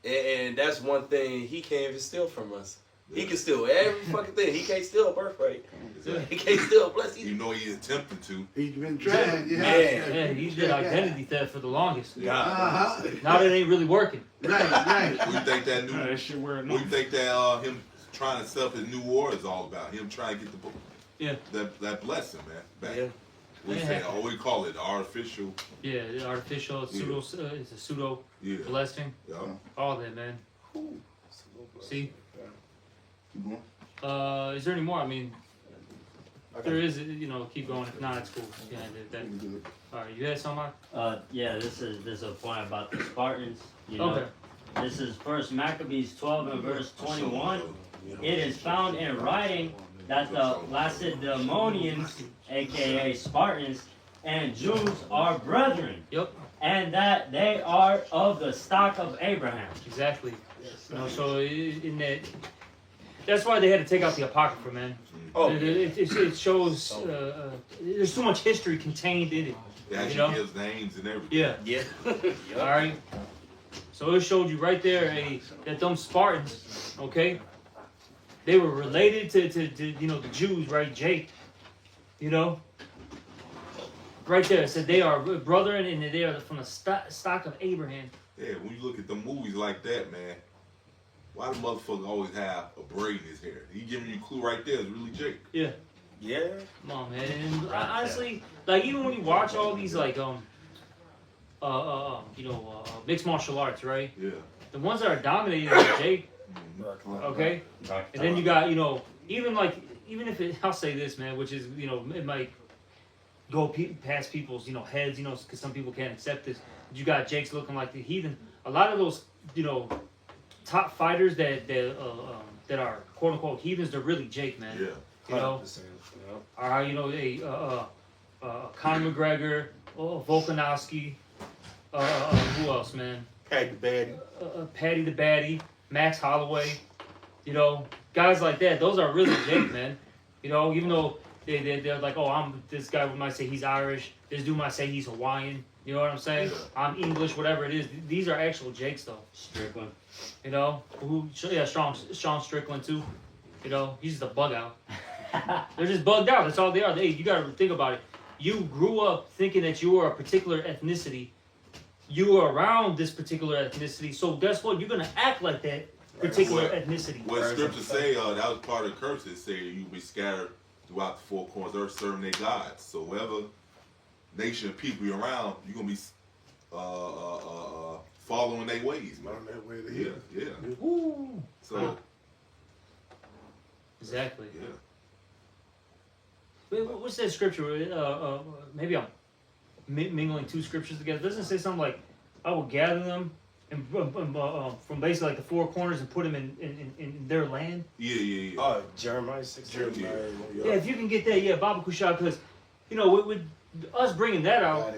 And that's one thing he can't even steal from us. He can steal every fucking thing. He can't steal a birthright. He can't steal a blessing. You know he's attempting to. He's been trying. Yeah, he did Yeah. identity theft for the longest. Uh-huh. Now that ain't really working. Right. What you think that new? That shit wearing What you think that him trying to set up his new war is all about? Him trying to get that blessing, man. Back. Yeah. We say, we call it artificial. Yeah, the artificial, pseudo, it's a pseudo Yeah. blessing. Yeah. All that, man. See? Keep going. Is there any more? I mean, if there is, keep going. If not, it's cool. Yeah, all right, you had some, Mark? Yeah, this is a point about the Spartans. You know, Okay. this is First Maccabees 12 and verse 21. It is found in writing that the Lacedaemonians, aka Spartans, and Jews are brethren, Yep, and that they are of the stock of Abraham. exactly. So in that, that's why they had to take out the Apocrypha, man. Oh, It shows there's too much history contained in it. It actually You know? gives names and everything. Yeah. yeah. All right. So it showed you right there that them Spartans, okay, they were related to the Jews, right? Jake, right there. It said they are brethren and they are from the stock of Abraham. Yeah, when you look at the movies like that, man, why the motherfucker always have a braid in his hair? He giving you a clue right there. It's really Jake. Yeah. Yeah. Come on, man. And honestly, like even when you watch all these like mixed martial arts, right? Yeah. The ones that are dominated are Jake. Okay. And then you got, even if I'll say this, man, which is, it might go past people's, heads, because some people can't accept this. But you got Jake's looking like the heathen. A lot of those, top fighters that are quote unquote heathens, they're really Jake, man. Yeah. You know, Conor McGregor, Volkanovski, who else, man? Patty the Baddie. Patty the Baddie, Max Holloway, guys like that. Those are really Jake, man. Even though they're like, this guy might say he's Irish, this dude might say he's Hawaiian. You know what I'm saying? Yeah. I'm English, whatever it is. These are actual Jakes, though. Strickland. Sean Strickland too. He's just a bug out. They're just bugged out. That's all they are. You gotta think about it. You grew up thinking that you were a particular ethnicity. You were around this particular ethnicity. So guess what? You're gonna act like that particular ethnicity. What scriptures say, that was part of the curse. It say you be scattered throughout the four corners of the earth serving their gods. So whatever nation of people you're around, you're gonna be following their ways, man. On that way to Yeah, here. yeah. Woo. So Exactly. yeah. Wait, what's that scripture? Maybe I'm mingling two scriptures together. Doesn't it say something like, "I will gather them and from basically like the four corners and put them in their land"? Yeah. Jeremiah 16. Yeah, if you can get that, yeah, Baba Kushal, because with us bringing that out,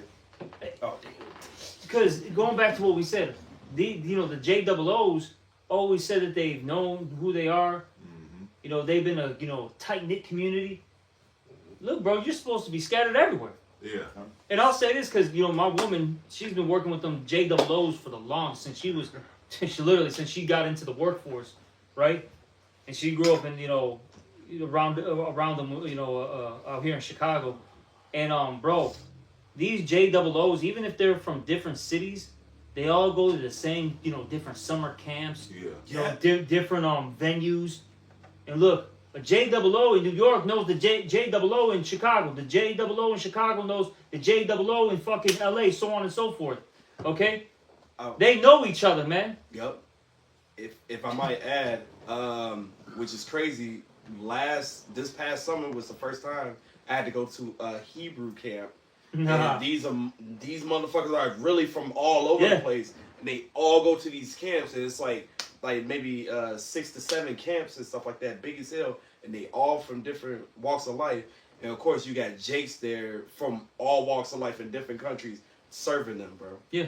because going back to what we said, the JOOs always said that they've known who they are. They've been a tight knit community. Look, bro, you're supposed to be scattered everywhere. Yeah. And I'll say this because my woman, she's been working with them JOOs for the longest since since she got into the workforce, right? And she grew up in around them, out here in Chicago. And bro, these JOOs, even if they're from different cities, They all go to the same, different summer camps, Yeah. different venues. And look, a JOO in New York knows the JOO in Chicago. The JOO in Chicago knows the JOO in fucking LA, so on and so forth. Okay? They know each other, man. Yep. If I might add, which is crazy, this past summer was the first time I had to go to a Hebrew camp. Nah. And these motherfuckers are really from all over the place. And they all go to these camps, and it's like maybe 6 to 7 camps and stuff like that, big as hell, and they all from different walks of life. And of course, you got Jakes there from all walks of life in different countries serving them, bro. Yeah.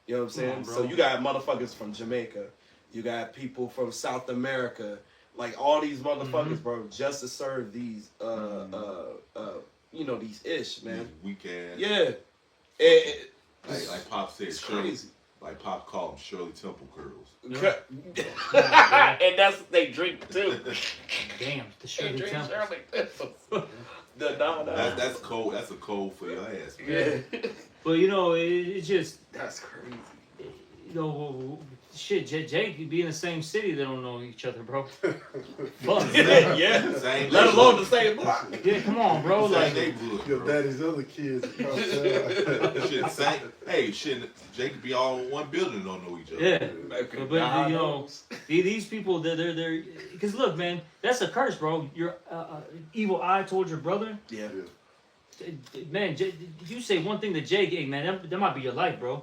You know what I'm saying? On, bro. So you got motherfuckers from Jamaica, you got people from South America, like all these motherfuckers, bro, just to serve these, these ish, man. Weekend. Yeah. Like Pop said, It's Shirley, crazy. like Pop called them Shirley Temple Curls. And that's what they drink too. Damn, the They Shirley drink Temple. Shirley Temples. Nah. That's cold. That's a cold for your ass, man. Yeah. But it's just, That's crazy. shit, Jake be in the same city, they don't know each other, bro. Fuck. Yeah. Same Let alone the same block. Yeah, come on, bro. Same Like, neighborhood, Your bro. daddy's other kids. Shit, same. Hey, shit, Jake could be all in one building and don't know each other. yeah. But these people, they're, because look, man, that's a curse, bro. Your evil eye towards your brother. Yeah. Man, you say one thing to Jake, hey, man, that might be your life, bro.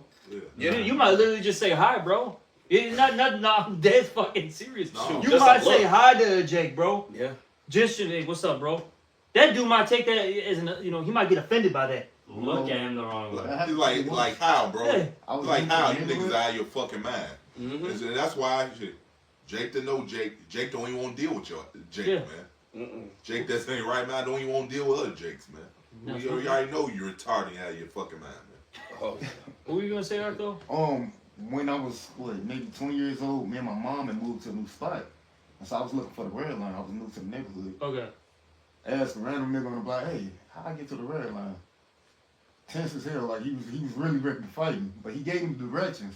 Yeah. You might literally just say hi, bro. Not, I'm dead fucking serious. No. You Just might a say look. hi to Jake, bro. Yeah. Just, hey, what's up, bro? That dude might take that as he might get offended by that. Look at him the wrong way. Like how, bro? Yeah. Like how you niggas out of your fucking mind. Mm-hmm. And that's why shit, Jake to know Jake. Jake don't even want to deal with Jake, Yeah. man. Jake that's in right now don't even want to deal with other Jakes, man. That's You right. already know you're retarded out of your fucking mind, man. Oh. What were you gonna say, Arthur? When I was maybe 20 years old, me and my mom had moved to a new spot, and so I was looking for the red line. I was new to the neighborhood. Okay. I asked a random nigga on the block, "Hey, how I get to the red line?" Tense as hell, like he was really ready to fight me, but he gave me directions.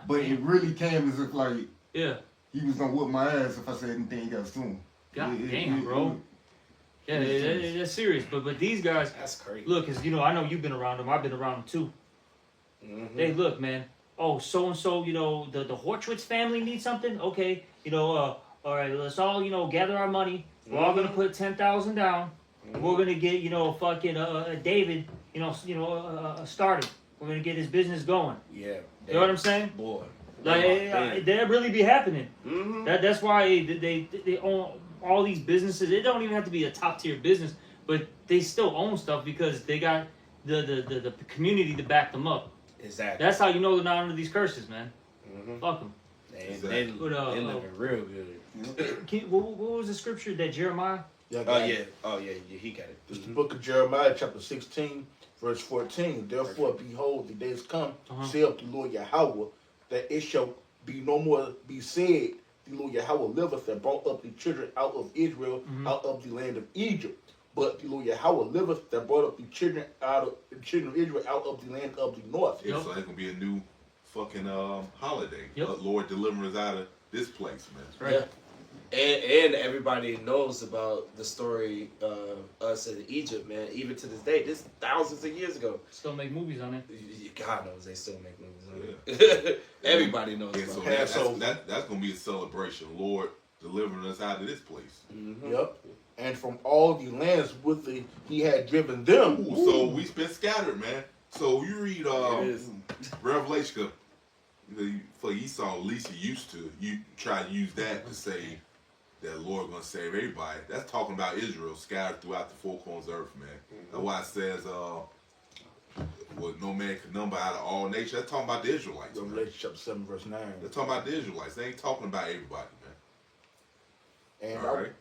But it really came as if like Yeah. he was gonna whoop my ass if I said anything else to him. God damn, bro. Yeah, that's serious. But these guys, That's crazy. look, cause I know you've been around them. I've been around them too. Mm-hmm. Hey, look, man. Oh, so and so, the Horchwitz family needs something. Okay, all right. Let's all, gather our money. We're all gonna put 10,000 down. And we're gonna get, fucking David, started. We're gonna get his business going. Yeah. You know what I'm saying? Boy. Like, that really be happening. Mm-hmm. That's why they own all these businesses. It don't even have to be a top tier business, but they still own stuff because they got the community to back them up. Exactly. That's how you know they're not under these curses, man. Mm-hmm. Fuck them. They But, living real good. What was the scripture that Jeremiah? Yeah, Oh yeah, he got it. It's the book of Jeremiah, chapter 16, verse 14. Therefore, behold, the days come, saith the Lord Yahweh, that it shall be no more be said, the Lord Yahweh liveth, that brought up the children out of Israel, out of the land of Egypt. But the Lord Yahweh liveth, that brought up the children of Israel out of the land of the north. Yeah, so that's gonna be a new fucking holiday. Yep. Lord deliver us out of this place, man. Right. And everybody knows about the story of us in Egypt, man. Even to this day, this thousands of years ago. Still make movies on it. God knows they still make movies on it. Everybody knows Yeah, about so it. that's gonna be a celebration. Lord delivering us out of this place. Mhm. Yep. And from all the lands he had driven them. Ooh, so we've been scattered, man. So you read It is. Revelation, for Esau, at least he used to. You try to use that to say that the Lord gonna save everybody. That's talking about Israel scattered throughout the four corners of the earth, man. That's why it says, well, no man can number out of all nations. That's talking about the Israelites. Man. Revelation chapter 7, verse 9. They're talking about the Israelites. They ain't talking about everybody, man. And All right.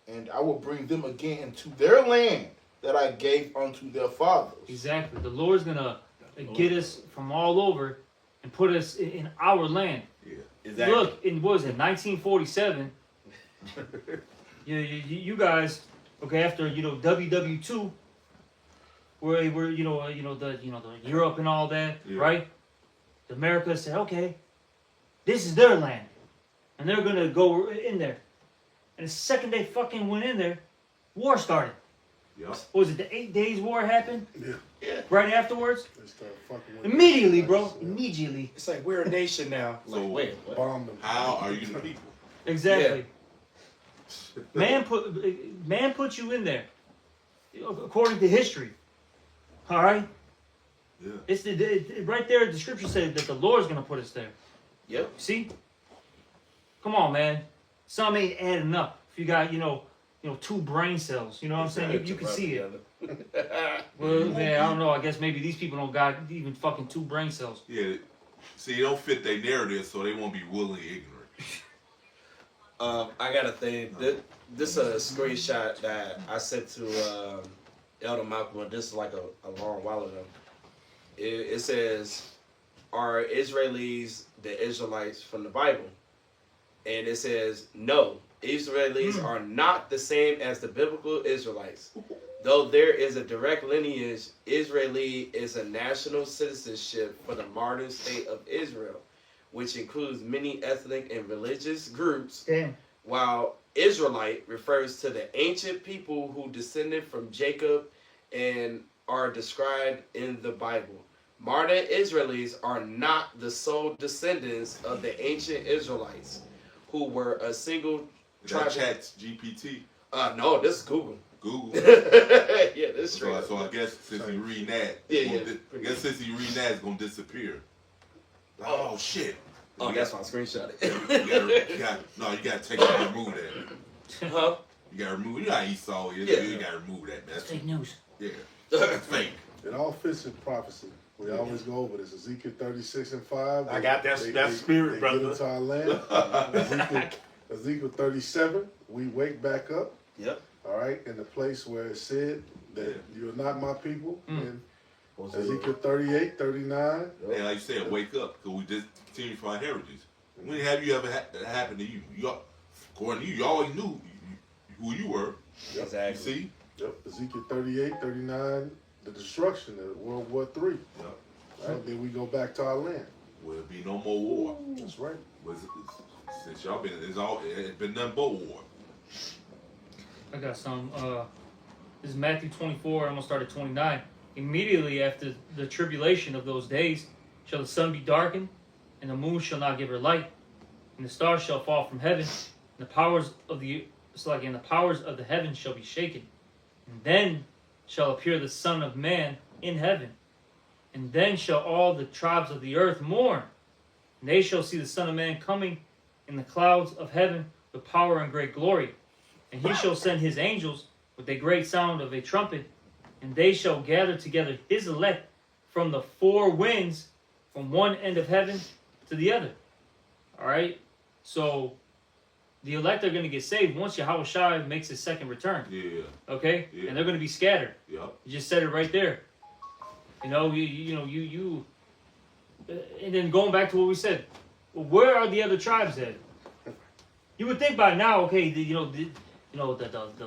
And I will bring them again into their land that I gave unto their fathers. Exactly. The Lord's gonna get us from all over and put us in our land. Yeah. Exactly. Look, in what was it, 1947? you guys, okay, after WW2, where the Europe and all that, Yeah. right? America said, okay, this is their land. And they're going to go in there. And the second they fucking went in there, war started. Yep. What was it, the 8 days war happened? Yeah. Right afterwards? They started fucking with Immediately, bro. Yeah. Immediately. It's like we're a nation now. So Wait, what? Bombed them. how are you the people? Exactly. Man put you in there. According to history. All right? Yeah. It's right there, the scripture says that the Lord's going to put us there. Yep. See? Come on, man. Some ain't adding up. If you got, you know, 2 brain cells, you know what I'm saying? You can see it. Well, man, I don't know. I guess maybe these people don't got even fucking 2 brain cells. Yeah. See, they don't fit their narrative, so they won't be willingly ignorant. I got a thing. This is a screenshot that I sent to Elder Malcolm. This is like a long while ago. It says, "Are Israelis the Israelites from the Bible?" And it says, "No, Israelis are not the same as the biblical Israelites. Though there is a direct lineage, Israeli is a national citizenship for the modern state of Israel, which includes many ethnic and religious groups, Damn. while Israelite refers to the ancient people who descended from Jacob and are described in the Bible. Modern Israelis are not the sole descendants of the ancient Israelites, who were a single Is that tribe. Chat GPT? No, this is Google. Google. Yeah, this is straight So up. I guess since you reading that, Yeah, I guess since you reading that, it's gonna disappear. Oh shit! Oh, that's why I screenshot it. You gotta take it and remove that. Huh? You gotta remove. You know how Esau is. Yeah. You gotta remove that, man. That's Fake news. yeah. That's fake. It all fits in prophecy. We always go over this. Ezekiel 36:5. I got that spirit, they brother. Give it to our land. Ezekiel 37. We wake back up. Yep. All right, in the place where it said that you're not my people. And Ezekiel 38, 39. And like you said, wake up, because we just continue for our heritage. When have you ever happen to you? According to you, you always knew who you were. Yep. Exactly. See? Yep. Ezekiel 38, 39. The destruction of World War III. Yep. Right. Then we go back to our land. Will be no more war. That's right. Since y'all been, it's been nothing but war. I got some. This is Matthew 24. I'm gonna start at 29. Immediately after the tribulation of those days, shall the sun be darkened, and the moon shall not give her light, and the stars shall fall from heaven, and the powers of the heavens shall be shaken. And then shall appear the Son of Man in heaven, and then shall all the tribes of the earth mourn, and they shall see the Son of Man coming in the clouds of heaven with power and great glory. And he shall send his angels with a great sound of a trumpet, and they shall gather together his elect from the 4 winds, from one end of heaven to the other. All right? So, the elect are going to get saved once Yahweh Shai makes his second return. Yeah. Okay? Yeah. And they're going to be scattered. Yep. You just said it right there. You know, and then going back to what we said, well, where are the other tribes at? You would think by now, okay, the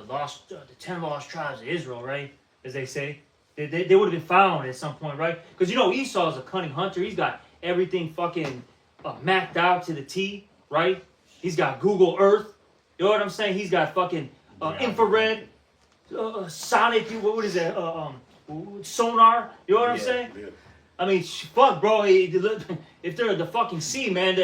lost, the 10 lost tribes of Israel, right? As they say, they would have been found at some point, right? Because Esau is a cunning hunter. He's got everything fucking mapped out to the T, right? He's got Google Earth. You know what I'm saying? He's got fucking infrared, sonic. What is that? Sonar. You know what I'm saying? Yeah. I mean, fuck, bro. If they're the fucking sea, man,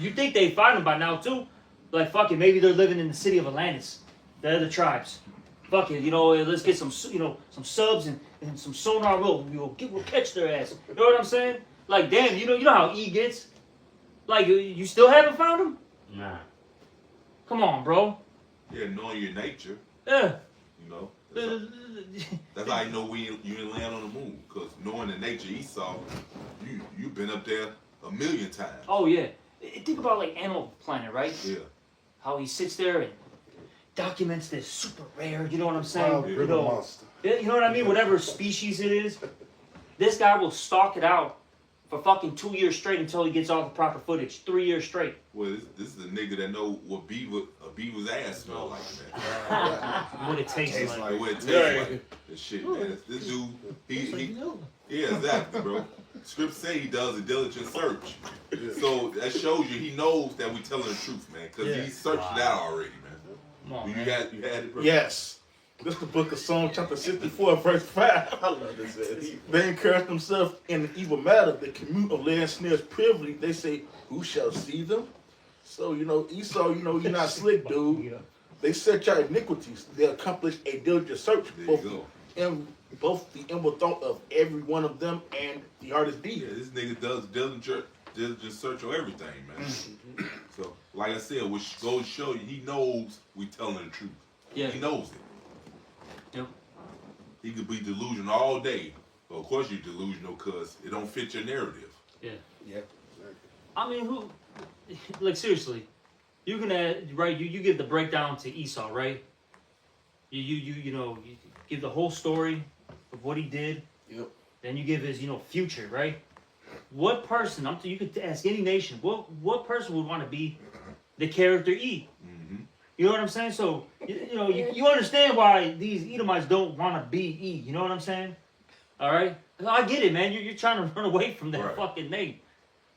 you think they find them by now too? Like, fuck it, maybe they're living in the city of Atlantis. They're the tribes. Fuck it, let's get some, some subs and some sonar. We'll catch their ass. You know what I'm saying? Like, damn, you know how E gets. Like, you still haven't found him? Nah. Come on, bro. Yeah, knowing your nature, Yeah. you know. That's how you know you didn't land on the moon. Because knowing the nature of Esau, you've been up there a million times. Oh yeah. Think about like Animal Planet, right? Yeah. How he sits there and documents this super rare. You know what I'm saying? Wild You river know, monster. you know what I mean? Whatever species it is, this guy will stalk it out for fucking 2 years straight until he gets all the proper footage. 3 years straight. Well, this is a nigga that know what a beaver's ass smell like, man. What it tastes like. What it tastes like. This shit, man. This dude, he yeah, exactly, bro. script say he does a diligent search. Yeah. So that shows you he knows that we telling the truth, man, because Yeah. he searched it out already, man. Come on, You man. had it. Bro. Yes. This is the book of Psalm chapter 64, verse 5. I love this. They encourage themselves in an evil matter. They commute of laying snares privily. They say, who shall see them? So, Esau, you're not slick, dude. They search out iniquities. They accomplish a diligent search. There you go. Both the inward thought of every one of them and the artist's Yeah, deed. this nigga does diligent search on everything, man. So, like I said, which goes to show you, he knows we telling the truth. Yeah. He knows it. Yep. He could be delusional all day. Well, of course you're delusional because it don't fit your narrative. Yeah. Yeah. I mean, who? Like seriously, you can add right. You give the breakdown to Esau, right? You give the whole story of what he did. Yep. Then you give his future, right? What person? You could ask any nation. What person would want to be the character E? Mm-hmm. You know what I'm saying? So you understand why these Edomites don't want to be E. You know what I'm saying? All right. I get it, man. You're trying to run away from that Right. fucking name,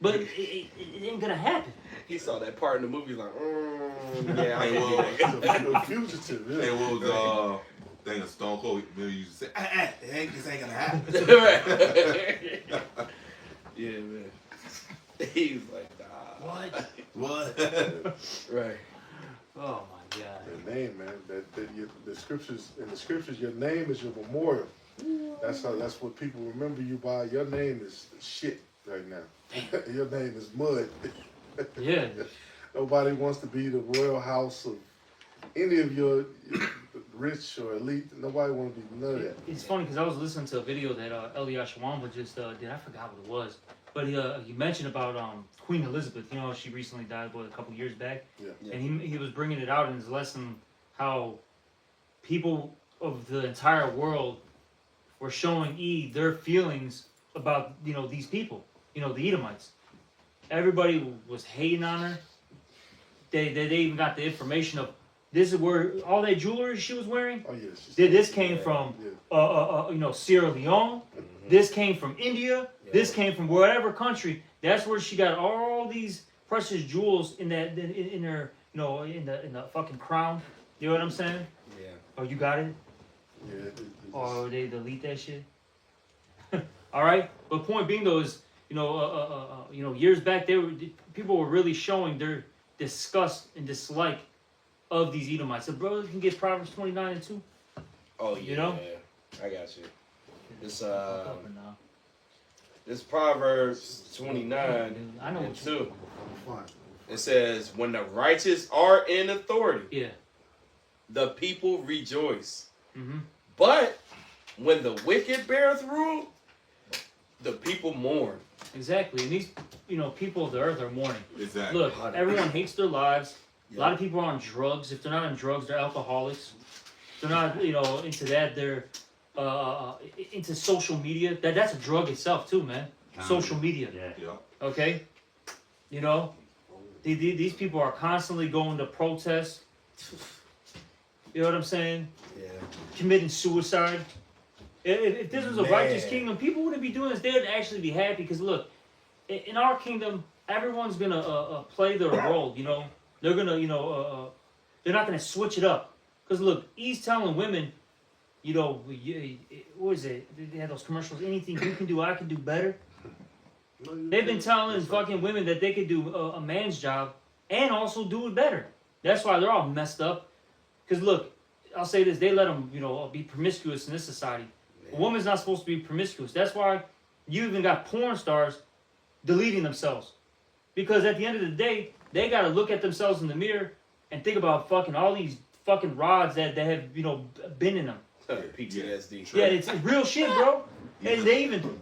but it ain't gonna happen. He saw that part in the movie, like, yeah, I Hey, can well, do that. The fugitive, yeah. Hey, what was thing of Stone Cold? Maybe you say, this ain't gonna happen. Yeah, man. He's like, nah. What? What? Right. Oh my god. The name, man. The scriptures, in the scriptures, your name is your memorial. That's what people remember you by. Your name is shit right now. Your name is mud. Yeah. Nobody wants to be the royal house of any of your rich or elite. Nobody wants to be none of that. It's funny because I was listening to a video that Elias Shawamba just did. I forgot what it was, but he mentioned about Queen Elizabeth. You know, she recently died, a couple years back. Yeah. And he was bringing it out in his lesson how people of the entire world were showing their feelings about these people, the Edomites. Everybody was hating on her. They even got the information of this is where all that jewelry she was wearing. Oh yes. This came from Sierra Leone. Mm-hmm. This came from India. Yeah. This came from whatever country. That's where she got all these precious jewels in her in the fucking crown. You know what I'm saying? Yeah. Oh, you got it? Yeah. Or they delete that shit? All right. But point being though is years back people were really showing their disgust and dislike of these Edomites. So brother can get Proverbs 29:2. Oh, yeah. You know? I got you. This, Up and down. this Proverbs 29 I know and what you 2. Fine. It says, when the righteous are in authority, Yeah. the people rejoice. Mm-hmm. But when the wicked beareth rule, the people mourn. Exactly. And these people of the earth are mourning. Exactly. Look, everyone hates their lives. A lot of people are on drugs. If they're not on drugs, they're alcoholics. If they're not, into that. They're into social media. That's a drug itself too, man. Social media. Yeah. Yeah. Okay. These people are constantly going to protest. You know what I'm saying? Yeah. Committing suicide. If this was a Man. righteous kingdom, people wouldn't be doing this. They'd actually be happy because look, in our kingdom, everyone's gonna play their role. They're gonna they're not gonna switch it up. Because look, he's telling women, what is it? They had those commercials. Anything you can do, I can do better. They've been telling fucking women that they could do a man's job and also do it better. That's why they're all messed up. Because look, I'll say this: they let them, be promiscuous in this society. A woman's not supposed to be promiscuous. That's why you even got porn stars deleting themselves. Because at the end of the day, they got to look at themselves in the mirror and think about fucking all these fucking rods that have, been in them. PTSD. Yeah, it's real shit, bro. And they even...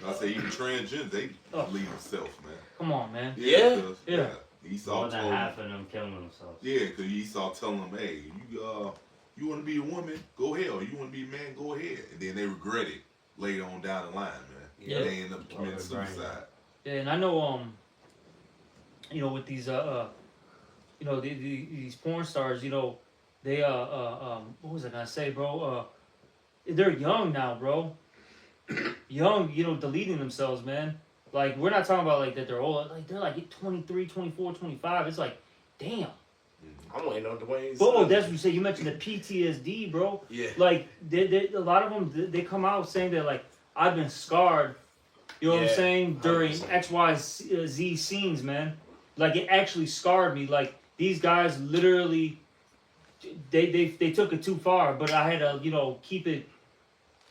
I say even transgender, they leave themselves, man. Come on, man. Yeah. 'cause, Yeah. Esau More than told half of them killing themselves. Yeah, because Esau telling them, hey, you want to be a woman, go ahead. Or you want to be a man, go ahead. And then they regret it later on down the line, man. Yeah. They end up committing suicide. Yeah, and I know, with these, these porn stars, they, what was I gonna say, bro? They're young now, bro. young, deleting themselves, man. Like, we're not talking about like that they're old. Like, they're like 23, 24, 25. It's like, damn. I'm waiting on Dwayne. But that's what you say. You mentioned the PTSD, bro. Yeah. Like, a lot of them, they come out saying that, like, I've been scarred, you know what I'm Yeah, saying, during 100%. X, Y, Z scenes, man. Like, it actually scarred me. Like, these guys literally, they took it too far, but I had to, keep it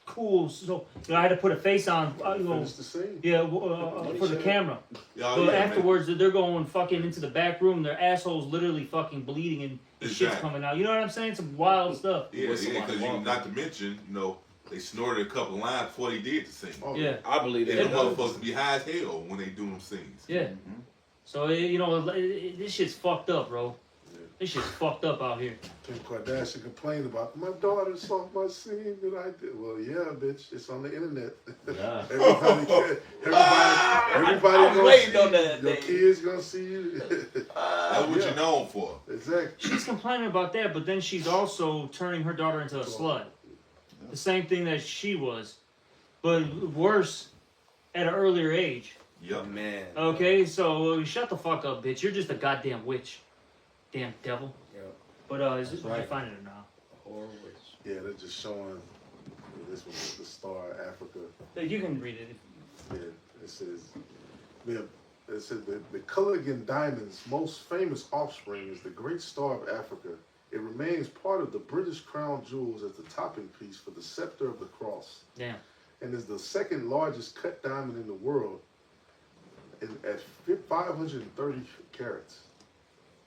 cool. So, I had to put a face on, Finish the scene. yeah, for the camera. Yeah, But yeah, man. afterwards, they're going fucking into the back room. Their assholes literally fucking bleeding and shit's Exactly. coming out. You know what I'm saying? Some wild stuff. Yeah, With yeah, somebody because walking. not to mention, they snorted a couple lines before they did the scene. Oh, Yeah, I believe And that. the motherfuckers be high as hell when they do them scenes. yeah. So this shit's fucked up, bro. This shit's fucked up out here. Kim Kardashian complained about my daughter saw my scene that I did. Well, yeah, bitch, it's on the internet. Yeah. everybody gonna waiting see on you. that Your day. kids gonna see you. That's what Yeah. you're known for. Exactly. She's complaining about that, but then she's also turning her daughter into a slut. The same thing that she was, but worse at an earlier age. Yep. Man. Okay, so shut the fuck up, bitch. You're just a goddamn witch. Damn devil. Yep. But is it, right. you find it now? Horror witch. Yeah, they're just showing. This was the Star of Africa. You can read it. Yeah, it says. Yeah, it says the Culligan Diamond's most famous offspring is the Great Star of Africa. It remains part of the British crown jewels as the topping piece for the scepter of the cross, Damn. and is the second largest cut diamond in the world. At 530 carats.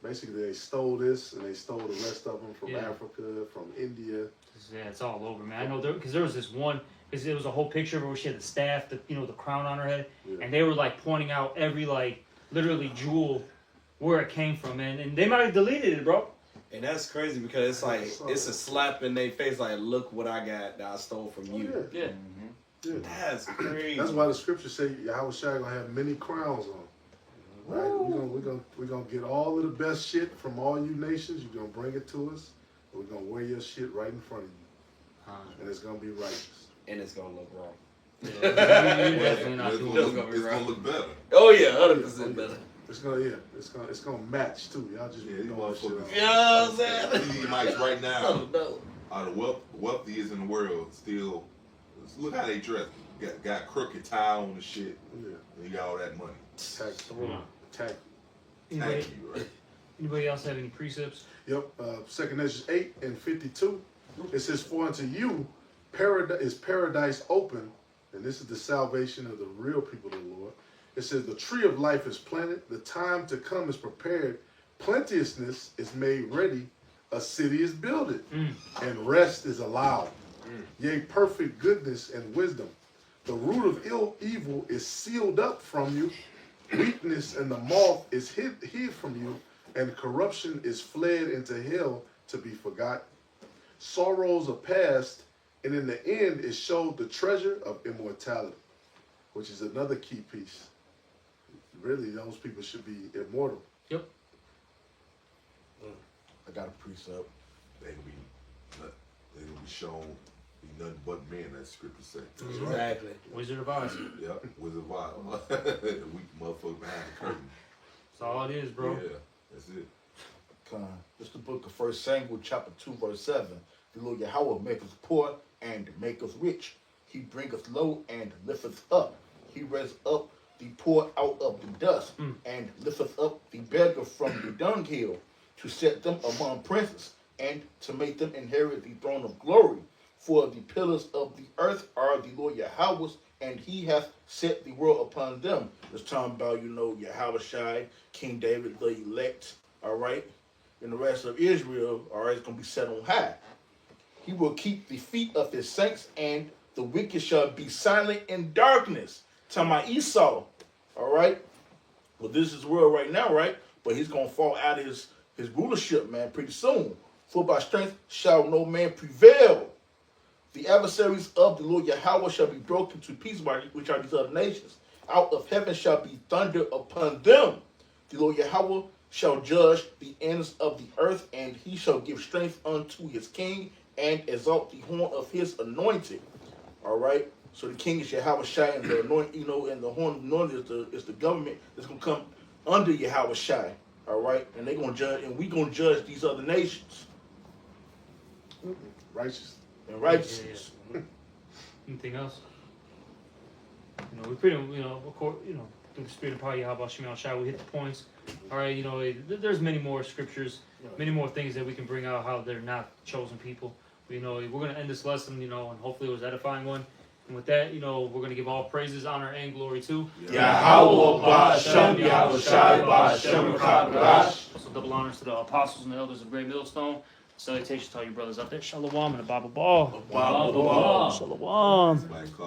Basically, they stole this and they stole the rest of them from Yeah. Africa, from India. Yeah, it's all over, man. I know because there was this one, because there was a whole picture of her where she had the staff, the crown on her head, Yeah. and they were like pointing out every literally jewel where it came from, man. And they might have deleted it, bro. And that's crazy because it's like it's a slap in their face. Like, look what I got that I stole from Oh, you. yeah. Yeah. Yeah. That's crazy. That's why the scriptures say Yahweh Shai gonna have many crowns on. Right? We're gonna get all of the best shit from all you nations. You're gonna bring it to us. And we're gonna wear your shit right in front of you. And it's gonna be righteous. And it's gonna look wrong. You're definitely not It's doing gonna it. look, it's gonna look better. Oh yeah, 100% better. It's gonna match too. Y'all just Yeah, be you doing shit. motherfuckers. You know what I'm saying? These mics right now No. are the wealthiest in the world. Still, look how they dress. Got crooked tie on and shit. Yeah. And you got all that money. Tag. Anybody, Thank you. Right? anybody else have any precepts? Yep. 2 Ezra 8:52. It says, "For unto you is paradise open," and this is the salvation of the real people of the Lord. It says, "The tree of life is planted, the time to come is prepared, plenteousness is made ready, a city is builded, and rest is allowed. Yea, perfect goodness and wisdom. The root of evil is sealed up from you, weakness and the moth is hid from you, and corruption is fled into hell to be forgotten. Sorrows are past, and in the end is showed the treasure of immortality," which is another key piece. Really, those people should be immortal. Yep. I got a precept. They gonna be shown be nothing but men. That scripture say. Exactly. Wizard of Oz. Yep. Wizard of Oz. Weak motherfucker behind the curtain. That's all it is, bro. Yeah. That's it. This is the book of 1 Samuel chapter 2 verse 7. The Lord Yahweh maketh poor and maketh rich. He bringeth low and lifteth up. He raiseth up the poor out of the dust and lifteth up the beggar from the dunghill to set them among princes and to make them inherit the throne of glory. For the pillars of the earth are the Lord Yahweh's, and he hath set the world upon them. It's talking about, Yahweh Shai, King David, the elect, all right? And the rest of Israel, all right, is going to be set on high. He will keep the feet of his saints, and the wicked shall be silent in darkness. Talking about Esau, all right? Well, this is the world right now, right? But he's going to fall out of his rulership, man, pretty soon. For by strength shall no man prevail. The adversaries of the Lord Yahweh shall be broken to pieces, which are these other nations. Out of heaven shall be thunder upon them. The Lord Yahweh shall judge the ends of the earth, and he shall give strength unto his king, and exalt the horn of his anointed. All right. So the king is Yahweh Shai, and the anoint, and the horn of anointed is the government that's gonna come under Yahweh Shai. All right, and they're gonna judge, and we gonna judge these other nations Righteous. and righteousness. Anything else? We pretty, of course, through the spirit of power, Yahweh Shemel Shai, we hit the points. All right, there's many more scriptures, many more things that we can bring out how they're not chosen people. We're gonna end this lesson, and hopefully it was an edifying one. And with that, we're gonna give all praises, honor, and glory to Yahweh Ba'Shem Yahweh Shai Ba'Shem Kadosh. Also, double honors to the apostles and the elders of Great Millstone. Salutations to all you brothers out there. Shalom and a Bible ball. Wow. Shalom. Black Coffee.